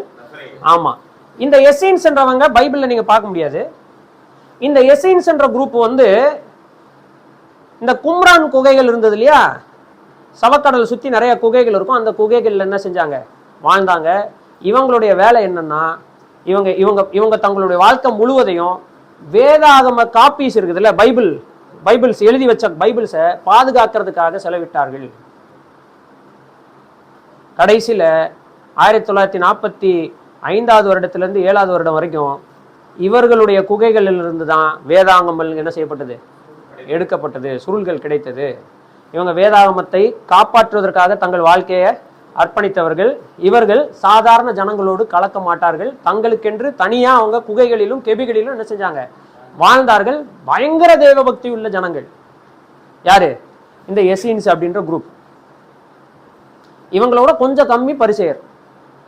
ஆமா, இந்த எசீன்ஸ் என்றவங்க பைபிள்ல நீங்க பார்க்க முடியாது. இந்த எசீன்ஸ் என்ற குரூப் வந்து இந்த கும்ரான் குகைகள் இருந்தது இல்லையா, சவக்கடலை சுத்தி நிறைய குகைகள் இருக்கும். அந்த குகைகள்ல என்ன செஞ்சாங்க, வாழ்ந்தாங்க. இவங்களுடைய வேலை என்னன்னா இவங்க தங்களுடைய வாழ்க்கை முழுவதையும் வேதாகம காப்பீஸ் இருக்குதுல்ல, பைபிள்ஸ் எழுதி வச்ச பைபிள்ஸை பாதுகாக்கிறதுக்காக செலவிட்டார்கள். கடைசியில 1945 வருடத்திலிருந்து 7வது வருடம் வரைக்கும் இவர்களுடைய குகைகளில் இருந்து தான் வேதாகமல் என்ன செய்யப்பட்டது, எடுக்கப்பட்டது, சுருள்கள் கிடைத்தது. இவங்க வேதாகமத்தை காப்பாற்றுவதற்காக தங்கள் வாழ்க்கையை அர்ப்பணித்தவர்கள். இவர்கள் சாதாரண ஜனங்களோடு கலக்க மாட்டார்கள். தங்களுக்கென்று தனியா அவங்க குகைகளிலும் கெபிகளிலும் என்ன செஞ்சாங்க, வாழ்ந்தார்கள். பயங்கர தேவ பக்தி உள்ள ஜனங்கள். யாரு? இந்த எசீன்ஸ் அப்படின்ற குரூப். இவங்களோட கொஞ்சம் கம்மி பரிசேயர்.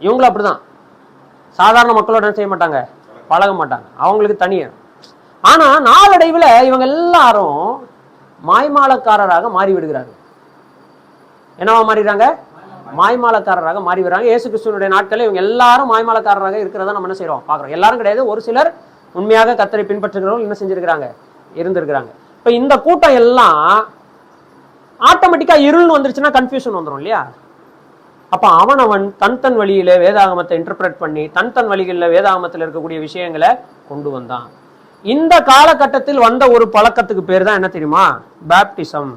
இவங்களும் அப்படிதான், சாதாரண மக்களோட என்ன செய்ய மாட்டாங்க, பழக மாட்டாங்க, அவங்களுக்கு தனியா. ஆனா நாளடைவில் இவங்க எல்லாரும் மாய்மாலக்காரராக மாறி விடுகிறார்கள். என்னவா மாறிடுறாங்க? மாய்மாலக்காரராக மாறி வர்றாங்க. இயேசு கிறிஸ்துவனுடைய நாட்களில் இவங்க எல்லாரும் மாய்மாலக்காரராக இருக்கிறதா நம்ம என்ன செய்யறோம், பாக்குறோம். எல்லாரும் கிடையாது, ஒரு சிலர் உண்மையாக கர்த்தரை பின்பற்றுகிறவர்கள் என்ன செஞ்சிருக்கிறாங்க, இருந்திருக்கிறாங்க. இப்ப இந்த கூட்டம் எல்லாம் ஆட்டோமேட்டிக்கா இருள்னு வந்துருச்சுன்னா கன்ஃபியூஷன் வந்துடும் இல்லையா? அப்ப அவன் தன் வழியில வேதாகமத்தை இன்டர்பிரட் பண்ணி தன் வழிகளில் வேதாகமத்தில் இருக்கக்கூடிய விஷயங்களை கொண்டு வந்தான். இந்த காலகட்டத்தில் வந்த ஒரு பழக்கத்துக்கு பேர் தான் என்ன தெரியுமா? பேப்டிசம்.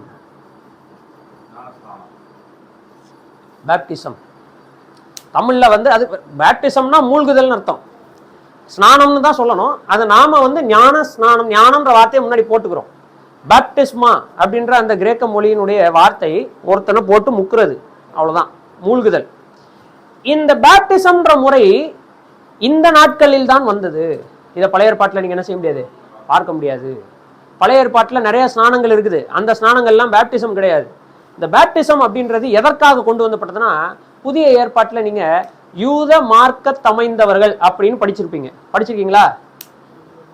பேப்டிசம் தமிழ்ல அது பேப்டிசம்னா மூழ்குதல்னு அர்த்தம். ஸ்நானம்னு தான் சொல்லணும். அது நாம ஞான ஸ்நானம், ஞானம்ன்ற வார்த்தையை முன்னாடி போட்டுக்கிறோம். பேப்டிஸ்மா அப்படின்ற அந்த கிரேக்க மொழியினுடைய வார்த்தை ஒருத்தனை போட்டு முக்குறது, அவ்வளவுதான், மூழ்குதல். இந்த பேப்டிசம்ன்ற முறை இந்த நாட்களில் தான் வந்தது. இதை பழைய ஏற்பாட்டில் நீங்க என்ன செய்ய முடியாது, பார்க்க முடியாது. பழைய ஏற்பாட்டில் நிறைய ஸ்நானங்கள் இருக்குது, அந்த ஸ்நானங்கள்லாம் பேப்டிசம் கிடையாது. இந்த பேப்டிசம் அப்படின்றது எதற்காக கொண்டு வந்தப்பட்டதுன்னா, புதிய ஏற்பாட்டில் நீங்க யூத மார்க்க தமைந்தவர்கள் அப்படின்னு படிச்சிருக்கீங்களா?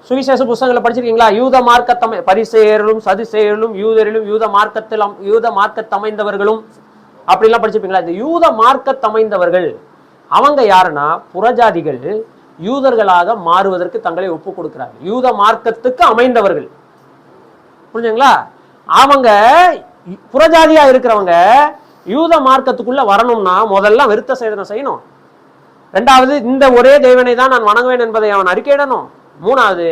சுவிசேஷ புத்தகங்களை படிச்சிருக்கீங்களா? யூத மார்க்க பரிசேயர்களும் சதுசேயர்களும் யூதரிலும் யூத மார்க்க தமைந்தவர்களும் அப்படிலாம் படிச்சிருப்பீங்களா? இந்த யூத மார்க்க தமைந்தவர்கள் அவங்க யாருன்னா புறஜாதிகள் யூதர்களாக மாறுவதற்கு தங்களை ஒப்பு கொடுக்கிறார்கள். யூத மார்க்கத்துக்கு அமைந்தவர்கள், புரிஞ்சுங்களா? அவங்க புறஜாதியா இருக்கிறவங்க யூத மார்க்கத்துக்குள்ள வரணும்னா முதல்ல விருத்த சேதனம் செய்யணும். ரெண்டாவது, இந்த ஒரே தேவனை தான் நான் வணங்குவேன் என்பதை அவன் அறிக்கையிடணும். மூணாவது,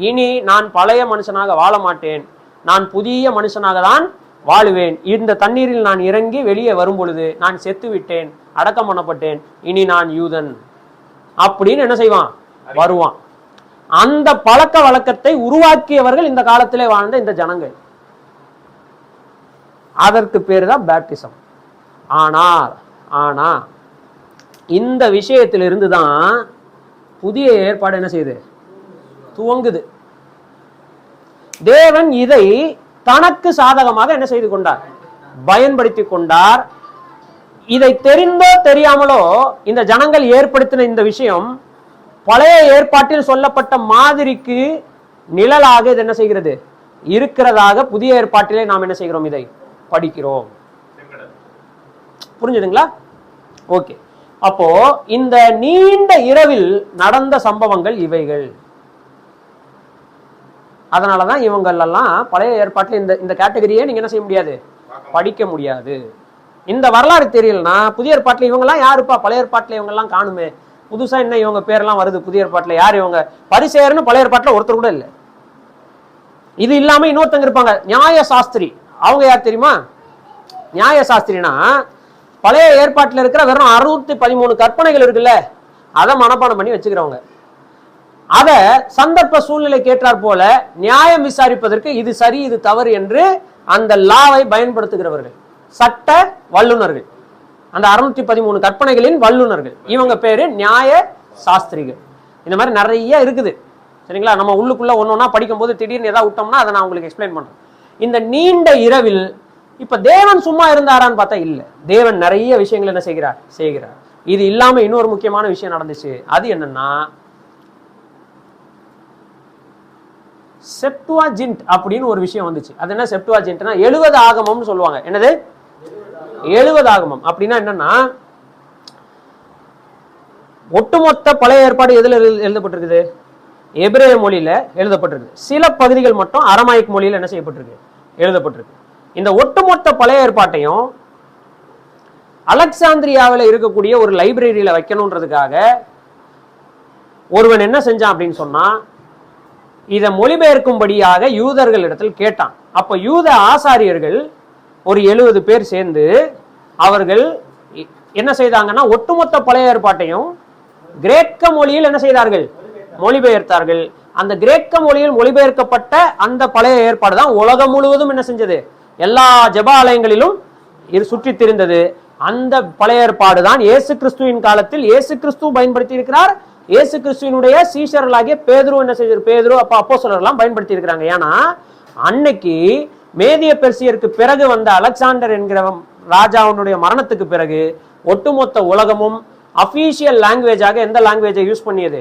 இனி நான் பழைய மனுஷனாக வாழ மாட்டேன், நான் புதிய மனுஷனாக தான் வாழுவேன். இந்த தண்ணீரில் நான் இறங்கி வெளியே வரும் பொழுது நான் செத்து விட்டேன், அடக்கம் பண்ணப்பட்டேன், இனி நான் யூதன் அப்படின்னு என்ன செய்வான், வருவான். அந்த பழக்க வழக்கத்தை உருவாக்கியவர்கள் இந்த காலத்திலே வாழ்ந்த இந்த ஜனங்கள். அதற்கு பேரு தான் பேப்டிசம். ஆனா இந்த விஷயத்திலிருந்து தான் புதிய ஏற்பாடு என்ன செய்யுது, துவங்குது. தேவன் இதை தனக்கு சாதகமாக என்ன செய்து கொண்டார், பயன்படுத்தி கொண்டார். இதை தெரிந்தோ தெரியாமலோ இந்த ஜனங்கள் ஏற்படுத்தின இந்த விஷயம் பழைய ஏற்பாட்டில் சொல்லப்பட்ட மாதிரிக்கு நிழலாக இது என்ன செய்கிறது, இருக்கிறதாக புதிய ஏற்பாட்டிலே நாம் என்ன செய்கிறோம், இதை படிக்கிறோம். புரிஞ்சுதுங்களா? ஓகே. அப்போ இந்த நீண்ட இரவில் நடந்த சம்பவங்கள் இவைகள். அதனாலதான் இவங்கள் எல்லாம் பழைய ஏற்பாட்டில் இந்த கேட்டகரியே நீங்க என்ன செய்ய முடியாது, படிக்க முடியாது. இந்த வரலாறு தெரியலன்னா புதிய ஏற்பாட்டில் இவங்க எல்லாம் யாருப்பா, பழைய ஏற்பாட்டில் இவங்க எல்லாம் காணுமே, புதுசா என்ன இவங்க பேரெல்லாம் வருது புதிய ஏற்பாட்டில், யார் இவங்க, பரிசேயர்னு பழைய ஏற்பாட்டில் ஒருத்தர் கூட இல்லை. இது இல்லாம இன்னொருத்தங்க இருப்பாங்க, நியாய சாஸ்திரி. அவங்க யார் தெரியுமா? நியாய சாஸ்திரினா பழைய ஏற்பாட்டில் இருக்கிற வெறும் 613 கற்பனைகள் இருக்குல்ல, அதை மனப்பாடம் பண்ணி வச்சுக்கிறவங்க. அத சந்தர்ப்ப சூழ்நிலை கேட்டார் போல நியாயம் விசாரிப்பதற்கு இது சரி இது தவறு என்று அந்த லாவை பயன்படுத்துகிறவர்கள், சட்ட வல்லுநர்கள், அந்த 613 கற்பனைகளின் வல்லுநர்கள். இவங்க பேரு நியாய சாஸ்திரிகள். இந்த மாதிரி நிறைய இருக்குது, சரிங்களா? நம்ம உள்ளுக்குள்ள ஒன்னொன்னா படிக்கும் போது திடீர்னு ஏதாவது விட்டோம்னா அதை நான் உங்களுக்கு எக்ஸ்பிளைன் பண்றேன். இந்த நீண்ட இரவில் இப்ப தேவன் சும்மா இருந்தாரான்னு பார்த்தா இல்ல, தேவன் நிறைய விஷயங்கள் என்ன செய்கிறார். இது இல்லாம இன்னொரு முக்கியமான விஷயம் நடந்துச்சு. அது என்னன்னா, செப்டுவாஜின்ட் அப்படின்னு ஒரு விஷயம் வந்துச்சு. அது என்ன செப்டுவாஜின்ட்னா 70 ஆகமம்னு சொல்லுவாங்க. என்னது 70 ஆகமம் அப்படின்னா என்னன்னா, ஒட்டுமொத்த பழைய ஏற்பாடு எதுல எழுதப்பட்டிருக்குது, எபிரேய மொழியில எழுதப்பட்டிருக்கு. சில பகுதிகள் மட்டும் அரமாயிக் மொழியில என்ன செய்யப்பட்டிருக்கு, எழுதப்பட்டிருக்கு. இந்த ஒட்டுமொத்த பழைய ஏற்பாட்டையும் அலெக்சாந்திரியாவில் இருக்கக்கூடிய ஒரு லைப்ரரியில வைக்கணும்ன்றதுக்காக ஒருவன் என்ன செஞ்சான் அப்படின்னு சொன்னா, இதை மொழிபெயர்க்கும்படியாக யூதர்கள் இடத்தில் கேட்டான். அப்ப யூத ஆசாரியர்கள் ஒரு 70 பேர் சேர்ந்து அவர்கள் என்ன செய்தாங்கன்னா, ஒட்டுமொத்த பழைய ஏற்பாட்டையும் கிரேக்க மொழியில் என்ன செய்தார்கள், மொழிபெயர்த்தார்கள். அந்த கிரேக்க மொழியில் மொழிபெயர்க்கப்பட்ட அந்த பழைய ஏற்பாடு தான் உலகம் முழுவதும் என்ன செஞ்சது, எல்லா ஜெப ஆலயங்களிலும் சுற்றி திரிந்தது. அந்த பழைய ஏற்பாடு தான் இயேசு கிறிஸ்துவின் காலத்தில் இயேசு கிறிஸ்து பயன்படுத்தி இருக்கிறார். இயேசு கிறிஸ்துவினுடைய சீஷர்களாகிய பேதுரு என்ன செஞ்சார்? பேதுரு அப்ப அப்போஸ்தலர்லாம் பயன்படுத்தி இருக்கிறாங்க. ஏன்னா அன்னைக்கு மேதிய பெர்சியருக்கு பிறகு வந்த அலெக்சாண்டர் என்கிற ராஜாவுடைய மரணத்துக்கு பிறகு ஒட்டுமொத்த உலகமும் அபிஷியல் லாங்குவேஜாக எந்த லாங்குவேஜை யூஸ் பண்ணியது?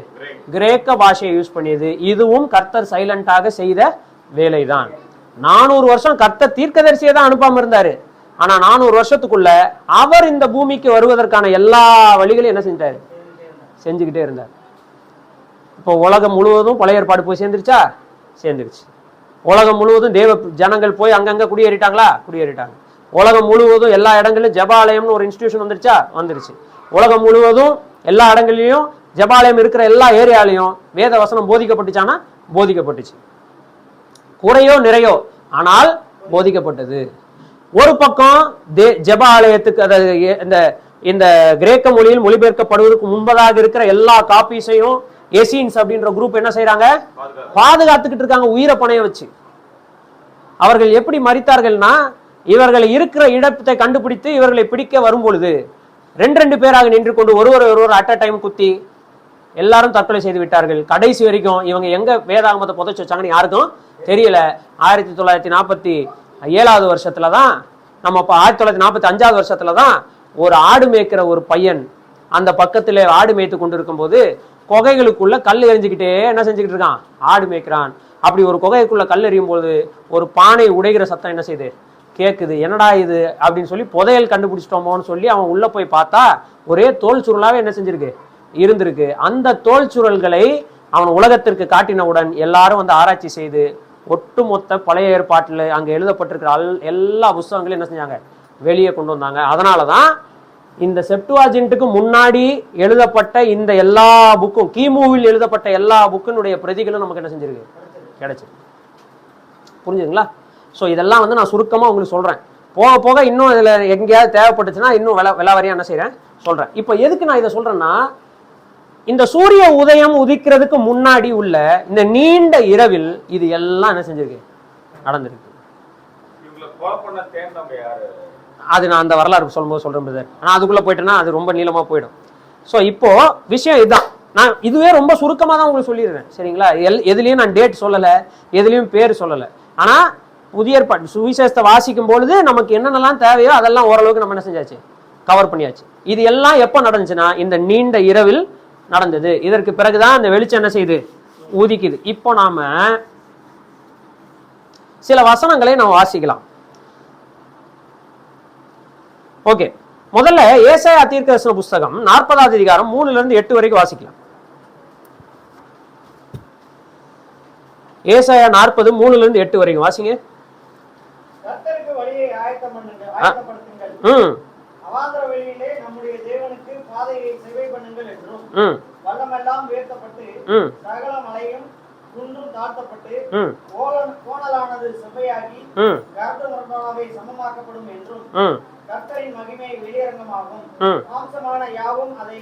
கிரேக்க பாஷையை யூஸ் பண்ணியது. இதுவும் கர்த்தர் சைலண்டாக செய்த வேலைதான். 400 வருஷம் கர்த்தர் தீர்க்கதரிசியை தான் அனுப்பாம இருந்தாரு. ஆனா 400 வருஷத்துக்குள்ள அவர் இந்த பூமிக்கு வருவதற்கான எல்லா வழிகளையும் என்ன செஞ்சாரு? செஞ்சுக்கிட்டே இருந்தார். இப்போ உலகம் முழுவதும் பழைய ஏற்பாடு போய் சேர்ந்துருச்சா? சேர்ந்துருச்சு. உலகம் முழுவதும் தேவ ஜனங்கள் போய் அங்கங்க குடியேறிட்டாங்களா? குடியேறிட்டாங்க. உலகம் முழுவதும் எல்லா இடங்களிலும் ஜெபாலயம்னு ஒரு இன்ஸ்டிடியூஷன் வந்துருச்சா? வந்துருச்சு. உலகம் முழுவதும் எல்லா இடங்கள்லயும் ஜெபாலயம் இருக்கிற எல்லா ஏரியாலையும் வேத வசனம் போதிக்கப்பட்டுச்சானா? போதிக்கப்பட்டுச்சு. குறையோ நிறையோ ஆனால் போதிக்கப்பட்டது. ஒரு பக்கம் ஜெபாலயத்துக்கு அதாவது இந்த கிரேக்க மொழியில் மொழிபெயர்க்கப்படுவதற்கு முன்பதாக இருக்கிற எல்லா காப்பீஸையும் எசின்ஸ் அப்படின்ற குரூப் என்ன செய்யறாங்க? பாதுகாத்துக்கிட்டு இருக்காங்க, உயிரை பணைய வச்சு. அவர்கள் எப்படி மரித்தார்கள்னா, இவர்களை இருக்கிற இடத்தை கண்டுபிடித்து இவர்களை பிடிக்க வரும் பொழுது 2 பேராக நின்று கொண்டு ஒருவர் அட் அ டைம் குத்தி எல்லாரும் தற்கொலை செய்து விட்டார்கள். கடைசி வரைக்கும் இவங்க எங்க வேதாகமத்தை புதைச்சு வச்சாங்கன்னு யாருக்கும் தெரியல. 1947வது வருஷத்துலதான், நம்ம 1945வது வருஷத்துலதான் ஒரு ஆடு மேய்க்கிற ஒரு பையன் அந்த பக்கத்துல ஆடு மேய்த்து கொண்டு இருக்கும் போது குகைகளுக்குள்ள கல் எறிஞ்சுக்கிட்டே என்ன செஞ்சுக்கிட்டு இருக்கான்? ஆடு மேய்க்கிறான். அப்படி ஒரு குகைக்குள்ள கல் எறியும் போது ஒரு பானை உடைகிற சத்தம் என்ன செய்யுது? கேட்குது. என்னடா இது அப்படின்னு சொல்லி புதையல் கண்டுபிடிச்சிட்டோமோன்னு சொல்லி அவன் உள்ள போய் பார்த்தா ஒரே தோல் சுருளாவே என்ன செஞ்சிருக்கு? இருந்திருக்கு. அந்த தோல் சுருள்களை அவன் உலகத்திற்கு காட்டினவுடன் எல்லாரும் வந்து ஆராய்ச்சி செய்து ஒட்டுமொத்த பழைய ஏற்பாட்டில் அங்க எழுதப்பட்டிருக்கிற எல்லா புஸ்தகங்களையும் என்ன செஞ்சாங்க? வெளியே கொண்டு வந்தாங்க. அதனாலதான் இந்த செப்டுவாஜின்ட்டுக்கு முன்னாடி எழுதப்பட்ட இந்த எல்லா புக்கும், கிமுவில் எழுதப்பட்ட எல்லா புக்கினுடைய பிரதிகளும் நமக்கு என்ன செஞ்சிருக்கு? கிடைச்சிருக்கு. புரிஞ்சுங்களா? ஸோ இதெல்லாம் வந்து நான் சுருக்கமா உங்களுக்கு சொல்றேன். போக போக இன்னும் இதுல எங்கேயாவது தேவைப்பட்டுச்சுன்னா இன்னும் விலாவரியா என்ன செய்யறேன் சொல்றேன். இப்போ எதுக்கு நான் இதை சொல்றேன்னா, இந்த சூரிய உதயம் உதிக்கிறதுக்கு முன்னாடி உள்ள இந்த நீண்ட இரவில் இது எல்லாம் என்ன செஞ்சிருக்கு? நடந்திருக்கு. அது நான் அந்த வரலாறு சொல்லும்போது சொல்றேன் பிரதர். ஆனா அதுக்குள்ள போயிட்டேன்னா அது ரொம்ப நீளமா போயிடும். ஸோ இப்போ விஷயம் இதுதான். நான் இதுவே ரொம்ப சுருக்கமா தான் உங்களுக்கு சொல்லிடுறேன். சரிங்களா? எதுலயும் நான் டேட் சொல்லலை, எதுலயும் பேர் சொல்லலை. ஆனா புதிய ஏற்பாடு சுவிசேஷத்தை வாசிக்கும் பொழுது நமக்கு என்னென்னலாம் தேவையோ அதெல்லாம் ஓரளவுக்கு நம்ம என்ன செஞ்சாச்சு? கவர் பண்ணியாச்சு. இது எல்லாம் எப்போ நடந்துச்சுன்னா இந்த நீண்ட இரவில் நடந்தது. இதற்கு பிறகுதான் அந்த வெளிச்சம் என்ன செய்யுது? ஊதிக்குது. இப்போ நாம சில வசனங்களை நாம் வாசிக்கலாம். ஓகே, முதல்ல ஏசாயா தீர்க்கதரிசன புஸ்தகம் 40வது அதிகாரம் 3-8 வரைக்கும் வாசிக்கலாம். ஏசாயா 40 3-8 வரைக்கும் வாசிங்க. கர்த்தருக்கு வழியை ஆயத்தப்படுத்துங்கள், அவாந்தர வெளியிலே நம்முடைய தேவனுக்கு பாதையை செவ்வை பண்ணுங்கள் என்றும், வல்லமெல்லாம் உயர்த்தப்பட்டு சகல மலையும் குன்றும் தாழ்த்தப்பட்டு கோணலானது செவ்வையாகி கர்த்தமரமானவை சமமாக்கப்படும் என்றும், கர்த்தரின் மகிமை வெளியரங்கமாகும், மாம்சமான யாவும் அதை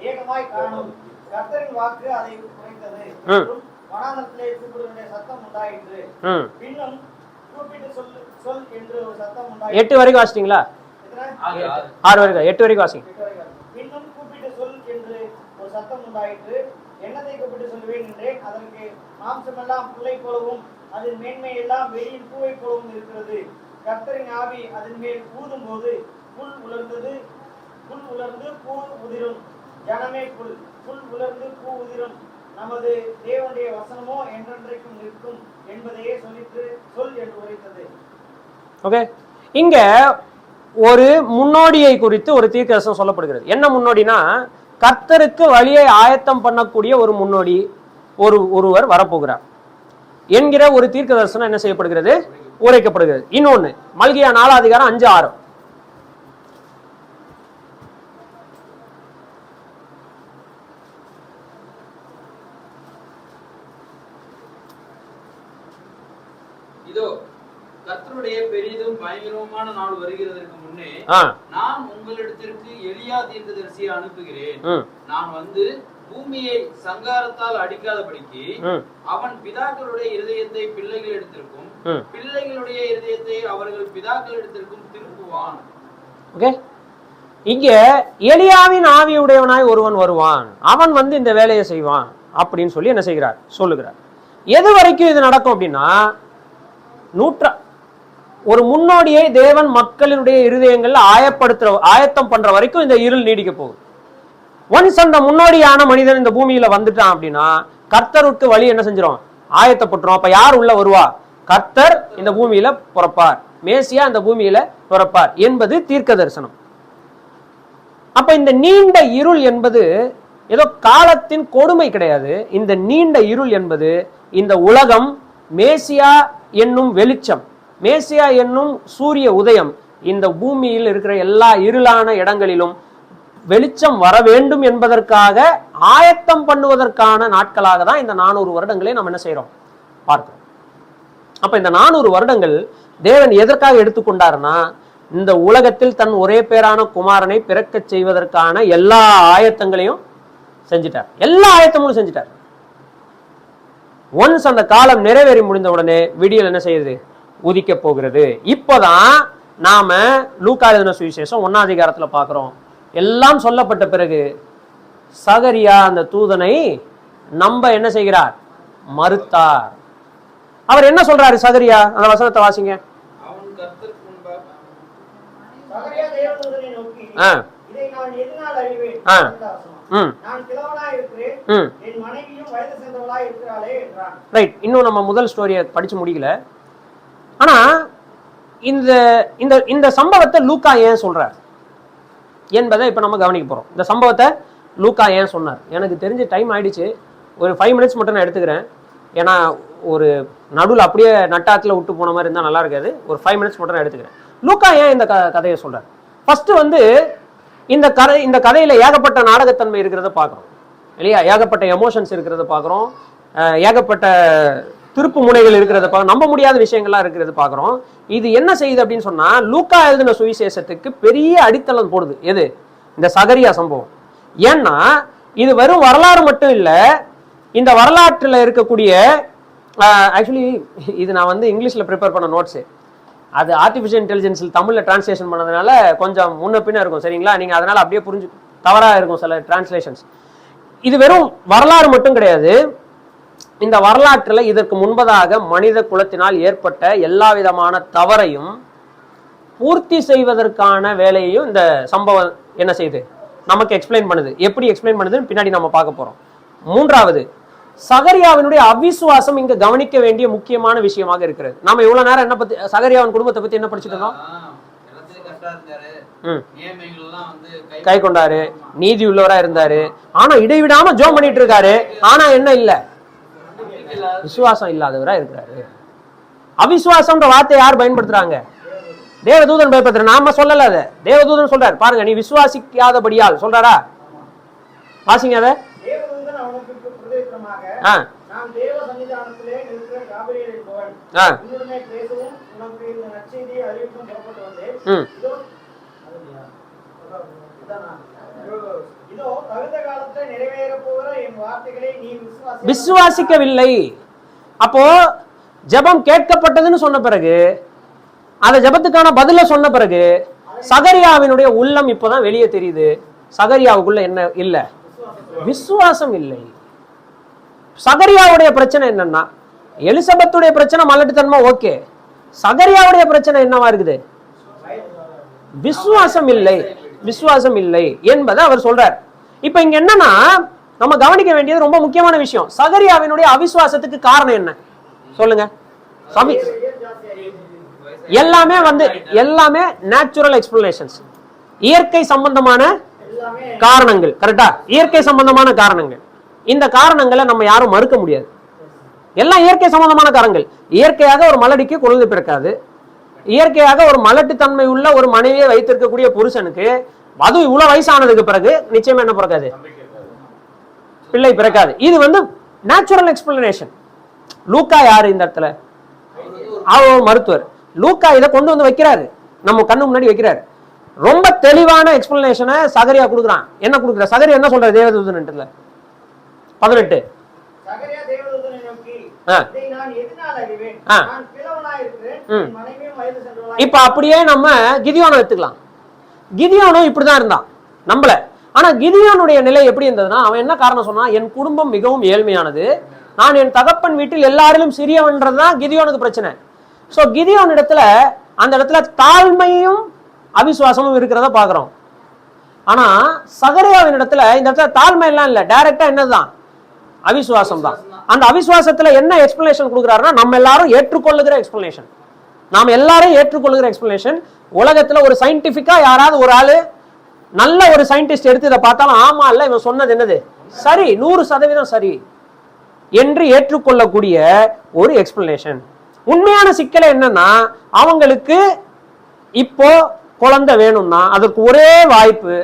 ஏகமாய் காணும், கர்த்தரின் வாக்கு அதை குறைத்தது என்றும், வனாந்தரத்திலே கூப்பிடுகிற சத்தம் உண்டாயிற்று, பின்னும் கூப்பிட்டு சொல் என்று ஒரு சத்தம் உண்டாயிற்று. 8 வரைக்கும் வாசிட்டீங்களா? 6 வரைக்கும் 8 வரைக்கும் வாசிங்க. பின்னும் கூப்பிட்டு சொல் என்று ஒரு சத்தம் உண்டாயிற்று, என்னத்தை கூப்பிட்டு சொல்லுவேன் என்றேன், அதற்கு மாம்சமெல்லாம் புல்லை போலவும் அதன் மேன்மை எல்லாம் வெளியின் பூவை போலவும் இருக்கிறது, கர்த்தரின் ஆவி அதன் மேல் ஊதும் போது புல் உலர்ந்து பூ உதிரும், ஜனமே புல் உலர்ந்து பூ உதிரும், நமது தேவனுடைய வசனமோ என்றென்றைக்கும் நிற்கும் என்பதையே சொல்லிட்டு சொல் என்று உரைத்தது. ஓகே, இங்க ஒரு முன்னோடியை குறித்து ஒரு தீர்க்கதரிசனம் சொல்லப்படுகிறது. என்ன முன்னோடினா, கர்த்தருக்கு வழியை ஆயத்தம் பண்ணக்கூடிய ஒரு முன்னோடி ஒருவர் வரப்போகிறார் என்கிற ஒரு தீர்க்கதரிசனம் என்ன செய்யப்படுகிறது? உரைக்கப்படுகிறது. இன்னொன்னு மல்கியா 4 அதிகாரம் 5-6. இதோ கர்த்தருடைய பெரிதும் பயங்கரமான நாள் வருகிறதற்கு முன்னே நான் உங்களிடத்திற்கு எலியா தீர்க்கதரிசியை அனுப்புகிறேன். நான் வந்து பூமியை சங்காரத்தால் அடிக்காதபடிக்கு அவன் பிதாக்களுடைய இருதயத்தை பிள்ளைகளிடத்திற்கும் பிள்ளைகளுடைய இருதயத்தை அவர்கள் பிதாக்களிடத்திற்கும் திருப்புவான். ஓகே, இங்க எலியாவின் ஆவியுடையவனாய் ஒருவன் வருவான், அவன் வந்து இந்த வேலையை செய்வான் அப்படின்னு சொல்லி என்ன செய்கிறார், சொல்லுகிறார். எது வரைக்கும் இது நடக்கும் அப்படின்னா, ஒரு முன்னோடியை தேவன் மக்களினுடைய இருதயங்கள்ல ஆயத்தம் பண்ற வரைக்கும் இந்த இருள் நீடிக்க போகுது. ஒன்ஸ் அந்த முன்னோடியான மனிதன் இந்த பூமியில வந்துட்டான் அப்படின்னா கர்த்தருக்கு வழி என்ன செஞ்சிடும், ஆயத்தப்பட்டுரும். அப்ப யார் உள்ள வருவா, கர்த்தர் இந்த பூமியில பிறப்பார், மேசியா இந்த பூமியில பிறப்பார் என்பது தீர்க்க தரிசனம். அப்ப இந்த நீண்ட இருள் என்பது ஏதோ காலத்தின் கொடுமை கிடையாது. இந்த நீண்ட இருள் என்பது இந்த உலகம் மேசியா என்னும் வெளிச்சம், மேசியா என்னும் சூரிய உதயம் இந்த பூமியில் இருக்கிற எல்லா இருளான இடங்களிலும் வெளிச்சம் வர வேண்டும் என்பதற்காக ஆயத்தம் பண்ணுவதற்கான நாட்களாக தான் இந்த 400 வருடங்களை நம்ம என்ன செய்யறோம், பார்க்கிறோம். அப்ப இந்த 400 வருடங்கள் தேவன் எதற்காக எடுத்துக்கொண்டாருன்னா, இந்த உலகத்தில் தன் ஒரே பேரான குமாரனை பிறக்க செய்வதற்கான எல்லா ஆயத்தங்களையும் செஞ்சிட்டார், எல்லா ஆயத்தமும் செஞ்சிட்டார். ஒன்ஸ் அந்த காலம் நிறைவேறி முடிந்த உடனே விடியல் என்ன செய்யுது, உதிக்க போகிறது. இப்போதான் நாம லூக்கா எழுதின சுவிசேஷம் 1ஆம் அதிகாரத்துல பாக்குறோம். எல்லாம் சொல்லப்பட்ட பிறகு சகரியா அந்த தூதனை நம்ப என்ன செய்கிறார், மறுத்தார். அவர் என்ன சொல்றாரு சகரியா, அந்த வசனத்தை வாசிங்க. அவன் கர்த்தருக்கு முன்பாக சகரியா தேவதூதனை நோக்கி, இதை நான் எதனால் அறிவேன்? நான் கிழவனாய் இருக்கிறேன், என் மனைவியும் வயது சென்றவளாய் இருக்கிறாளே என்றான். ரைட், இன்னும் நம்ம முதல் ஸ்டோரியை படிச்சு முடிக்கல. ஆனா இந்த இந்த இந்த சம்பவத்தை லூக்கா ஏன் சொல்றார் என்பதை இப்ப நம்ம கவனிக்க போறோம். இந்த சம்பவத்தை லூக்கா ஏன் சொன்னார், எனக்கு தெரிஞ்ச டைம் ஆயிடுச்சு, ஒரு 5 மினிட்ஸ் மட்டும் நான் எடுத்துக்கிறேன். ஏன்னா ஒரு நடுவில் அப்படியே நட்டாத்துல விட்டு போன மாதிரி இருந்தா நல்லா இருக்காது. ஒரு 5 மினிட்ஸ் மட்டும் நான் எடுத்துக்கிறேன். லூக்கா ஏன் இந்த கதையை சொல்றார்? ஃபர்ஸ்ட் வந்து இந்த கதையில ஏகப்பட்ட நாடகத்தன்மை இருக்கிறத பாக்குறோம் இல்லையா, ஏகப்பட்ட எமோஷன்ஸ் இருக்கிறத பாக்குறோம், ஏகப்பட்ட திருப்பு முனைகள் இருக்கிறத பார்க்க, நம்ப முடியாத விஷயங்கள்லாம் இருக்கிறது பார்க்குறோம். இது என்ன செய்யுது அப்படின்னு சொன்னா, லூக்கா எழுதின சுவிசேஷத்துக்கு பெரிய அடித்தளம் போடுது. எது, இந்த சகரியா சம்பவம். ஏன்னா இது வெறும் வரலாறு மட்டும் இல்ல, இந்த வரலாற்றில் இருக்கக்கூடிய ஆக்சுவலி இது நான் வந்து இங்கிலீஷ்ல ப்ரிப்பேர் பண்ண நோட்ஸு, அது ஆர்டிஃபிஷியல் இன்டெலிஜென்ஸில் தமிழில் டிரான்ஸ்லேஷன் பண்ணதுனால கொஞ்சம் முன்ன பின்ன இருக்கும், சரிங்களா? நீங்க அதனால அப்படியே புரிஞ்சு தவறாக இருக்கும் சில டிரான்ஸ்லேஷன்ஸ். இது வெறும் வரலாறு மட்டும் கிடையாது. இந்த வரலாற்றில் இதற்கு முன்பதாக மனித குலத்தினால் ஏற்பட்ட எல்லா விதமான தவறையும் பூர்த்தி செய்வதற்கான வேலையையும் இந்த சம்பவம் என்ன செய்யுது, நமக்கு எக்ஸ்பிளைன் பண்ணுது. எப்படி எக்ஸ்பிளைன் பண்ணுதுன்னு பின்னாடி நம்ம பார்க்க போறோம். மூன்றாவது, சகரியாவினுடைய அவிசுவாசம் இங்க கவனிக்க வேண்டிய முக்கியமான விஷயமாக இருக்கிறது. நாம இவ்வளவு நேரம் என்ன பத்தி, சகரியாவின் குடும்பத்தை பத்தி என்ன படிச்சுட்டு இருந்தோம்? கை கொண்டாரு, நீதி உள்ளவரா இருந்தாரு, ஆனா இடைவிடாம ஜோம் பண்ணிட்டு இருக்காரு. ஆனா என்ன இல்ல, விசுவாசம் இல்லாதவரா இருக்கிறாரு. அவிசுவாசம்ன்ற வார்த்தை யார் பயன்படுத்துறாங்க? தேவதூதன் பயன்படுத்துற. நாம சொல்லல, அத தேவதூதன் சொல்றாரு. பாருங்க, நீ விசுவாசிக்காதபடியால் சொல்றாரா? வாசிங்க அத. தேவதூதன் அவனுக்கு பிரதியுத்தரமாக, நான் தேவ சன்னிதானத்திலே நிற்கிற காபிரியேல் என்பவன், உன்னுடனே பேசவும் உனக்கு இந்த நற்செய்தியை அறிவிக்கவும் புறப்பட்டு வந்தேன். இதோ தகுந்த காலத்தில் நிறைவேற போகிற என் வார்த்தைகளை நீ விசுவாசிக்கவில்லை. அப்போ ஜெபம் கேட்கப்பட்டதுன்னு சொன்ன பிறகு, அந்த ஜெபத்துக்கான பதில சொன்ன பிறகு சகரியாவினுடைய உள்ளம் இப்பதான் வெளியே தெரியுது. சகரியாவுக்குள்ள என்ன இல்ல, விசுவாசம் இல்லை. சகரியாவுடைய பிரச்சனை என்னன்னா, எலிசபெத்துடைய பிரச்சனை மலட்டுத்தன்மை ஓகே, சகரியாவுடைய பிரச்சனை என்னவா இருக்குது, விசுவாசம் இல்லை. விசுவாசம் இல்லை என்பதை அவர் சொல்றார். இப்ப இங்க என்னன்னா, நம்ம கவனிக்க வேண்டியது ரொம்ப முக்கியமான விஷயம். சகரியாவினுடைய அவிசுவாசத்துக்கு காரணம் என்ன சொல்லுங்க? எல்லாமே நேச்சுரல் எக்ஸ்பிளனேஷன்ஸ், இயற்கை சம்பந்தமான காரணங்கள். கரெக்டா? இயற்கை சம்பந்தமான காரணங்கள். இந்த காரணங்களை நம்ம யாரும் மறுக்க முடியாது. எல்லாம் இயற்கை சம்பந்தமான காரணங்கள். இயற்கையாக ஒரு மலடிக்கு குழந்தை பிறக்காது. இயற்கையாக ஒரு மலட்டுத்தன்மை உள்ள ஒரு மனைவியை வைத்திருக்கக்கூடிய புருஷனுக்கு அது இவ்வளவு வயசானதுக்கு பிறகு நிச்சயமா என்ன பிறக்காது, பிள்ளை பிறக்காது. இது வந்து நேச்சுரல் எக்ஸ்பிளனேஷன். லூக்கா யாரு இந்த இடத்துல? அவர் மருத்துவர். லூக்கா இதை கொண்டு வந்து வைக்கிறாரு, நம்ம கண்ணு முன்னாடி வைக்கிறாரு. ரொம்ப தெளிவான எக்ஸ்பிளனேஷனை சகரியா கொடுக்குறான். என்ன கொடுக்குற? சகரியா என்ன சொல்ற? தேவதூதன் 18 சகரியா தேவதூதனை நோக்கி, இதை நான் எதனால் அறிவேன்? நான் கிழவனாய் இருக்கிறேன், என் மனைவியும் வயது சென்றவளாய். இப்ப அப்படியே நம்ம கிதியோனை எடுத்துக்கலாம். கிதியோனும் இப்படிதான் இருந்தான், நம்பல. ஆனா கிதியோனுடைய நிலை எப்படி இருந்ததுன்னா, அவன் என்ன காரணம் சொன்னா, என் குடும்பம் மிகவும் ஏழ்மையானது, நான் என் தகப்பன் வீட்டில் எல்லாரிலும் சிறியவன்றதுதான் கிதியோனுக்கு பிரச்சனை. சோ கிதியோன் இடத்துல அந்த இடத்துல தாழ்மையும் அவிசுவாசமும் இருக்கிறத பாக்குறோம். ஆனா சகரியாவின் இடத்துல இந்த இடத்துல தாழ்மை எல்லாம் இல்ல, டைரக்டா என்னதுதான், அவிசுவாசம் தான். அந்த அவிசுவாசத்துல என்ன எக்ஸ்பிளனேஷன் கொடுக்குறாருன்னா, நம்ம எல்லாரும் ஏற்றுக்கொள்ளுகிற எக்ஸ்பிளனேஷன், நாம் எல்லாரும் ஏற்றுக்கொள்ளுகிற எக்ஸ்பிளனேஷன். உலகத்துல ஒரு சயின்டிபிக்கா யாராவது ஒரு ஆளு நல்ல ஒரு சயின்டிஸ்ட் எடுத்து இதை பார்த்தாலும் ஆமா இல்ல இவன் சொன்னது என்னது சரி, 100% சரி என்று ஏற்றுக்கொள்ளக்கூடிய ஒரு எக்ஸ்பிளனேஷன். உண்மையான சிக்கலை என்னன்னா, அவங்களுக்கு இப்போ குழந்தை வேணும்னா அதற்கு ஒரே வாய்ப்பு,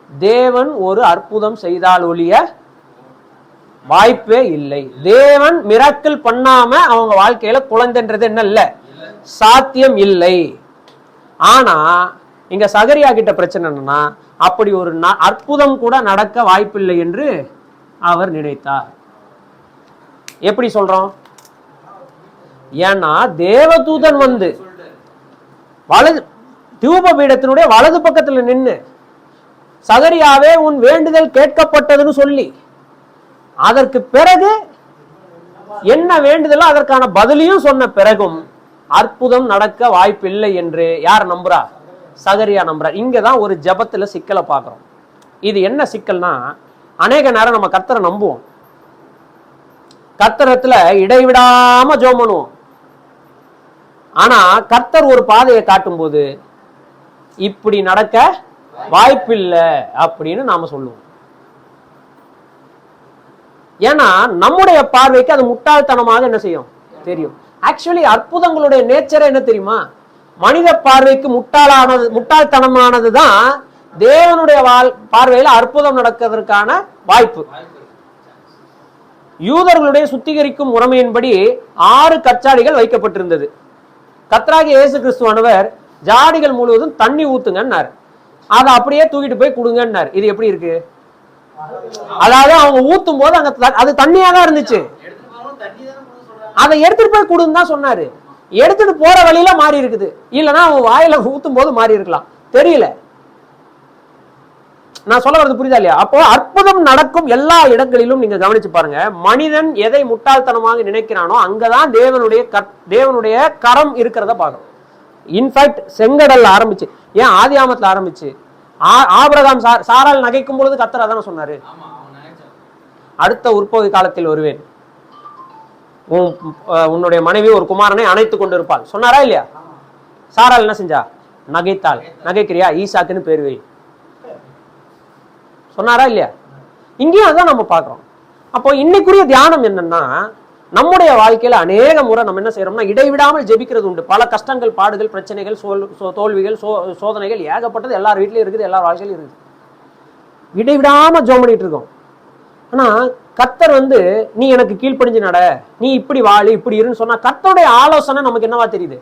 தேவன் ஒரு அற்புதம் செய்தால் ஒழிய வாய்ப்பே இல்லை. தேவன் மிராக்கிள் பண்ணாம அவங்க வாழ்க்கையில குழந்தைன்றது என்ன இல்ல, சாத்தியம் இல்லை. ஆனா இங்க சகரியா கிட்ட பிரச்சனை என்னன்னா, அப்படி ஒரு அற்புதம் கூட நடக்க வாய்ப்பில்லை என்று அவர் நினைத்தார். எப்படி சொல்றோம்? ஏன்னா தேவதூதன் வந்து வலது தூப பீடத்தினுடைய வலது பக்கத்துல நின்று, சகரியாவே உன் வேண்டுதல் கேட்கப்பட்டதுன்னு சொல்லி, அதற்கு பிறகு என்ன வேண்டுதலோ அதற்கான பதிலையும் சொன்ன பிறகும் அற்புதம் நடக்க வாய்ப்பில்லை என்று யார் நம்புறா? சகரியா நம்புறார். இங்கதான் ஒரு ஜபத்துல சிக்கலை பார்க்கிறோம். இது என்ன சிக்கல்னா, அநேக நேரம் நம்ம கர்த்தரை நம்புவோம், கர்த்தரத்துல இடைவிடாம ஜெபம் பண்ணுவோம். ஆனா கர்த்தர் ஒரு பாதையை காட்டும் போது இப்படி நடக்க வாய்ப்பில்லை அப்படின்னு நாம சொல்லுவோம். ஏன்னா நம்முடைய பார்வைக்கு அது முட்டாள்தனமாக என்ன செய்யும் தெரியும். ஆக்சுவலி அற்புதங்களுடைய நேச்சர் என்ன தெரியுமா? மனித பார்வைக்கு முட்டாள்தனமானது தான் தேவனுடைய பார்வையில அற்புதம் நடக்கிறதுக்கான வாய்ப்பு. யூதர்களுடைய சுத்திகரிக்கும் முறைமையின்படி 6 கச்சாடிகள் வைக்கப்பட்டிருந்தது. கர்த்தராகிய இயேசு கிறிஸ்துவானவர் ஜாடிகள் முழுவதும் தண்ணி ஊத்துங்கன்னாரு, அதை அப்படியே தூக்கிட்டு போய் கொடுங்கன்னாரு. இது எப்படி இருக்கு? அதாவது அவங்க ஊத்தும் போது அங்க அது தண்ணியா தான் இருந்துச்சு, அதை எடுத்துட்டு போய் கொடுன்னு தான் சொன்னாரு. எடுத்துட்டு போற வழியில மாறி இருக்குது, இல்லைன்னா அவன் வாயில ஊத்தும் போது மாறி இருக்கலாம், தெரியல. நான் சொல்ல வரது புரியுதா இல்லையா? அப்போ அற்புதம் நடக்கும் எல்லா இடங்களிலும் நீங்க கவனிச்சு பாருங்க, மனிதன் எதை முட்டாள்தனமாக நினைக்கிறானோ அங்கதான் தேவனுடைய கரம் இருக்கிறத பார்க்கணும். இன்ஃபேக்ட் செங்கடல்ல ஆரம்பிச்சு, ஏன் ஆதியாமத்துல ஆரம்பிச்சு, ஆபிரகாம் சாரால் நகைக்கும் பொழுது கர்த்தர் அதான சொன்னாரு, அடுத்த உற்பத்தி காலத்தில் வருவேன், உன்னுடைய மனைவி ஒரு குமாரனை அணைத்துக் கொண்டு இருப்பாள் சொன்னாரா இல்லையா? சாரால் என்ன செஞ்சா? நகைத்தாள். நகைக்கிறியா? ஈசாக்குன்னு பேர் வை சொன்னாரா இல்லையா? இங்கேயும் அதான் நம்ம பார்க்கிறோம். அப்போ இன்னைக்குரிய தியானம் என்னன்னா, நம்முடைய வாழ்க்கையில அநேக முறை நம்ம என்ன செய்யறோம்னா, இடைவிடாமல் ஜெபிக்கிறது உண்டு. பல கஷ்டங்கள், பாடுகள், பிரச்சனைகள், தோல்விகள், சோதனைகள் ஏகப்பட்டது எல்லார் வீட்லயும் இருக்குது, எல்லார் வாழ்க்கையிலும் இருக்குது. இடைவிடாம ஜெபம் பண்ணிட்டு இருக்கோம். ஆனா கர்த்தர் வந்து நீ எனக்கு கீழ்ப்படிஞ்சு நட, நீ இப்படி வாழு, இப்படி இருன்னு சொன்னா கர்த்தருடைய ஆலோசனை நமக்கு என்னவா தெரியுது?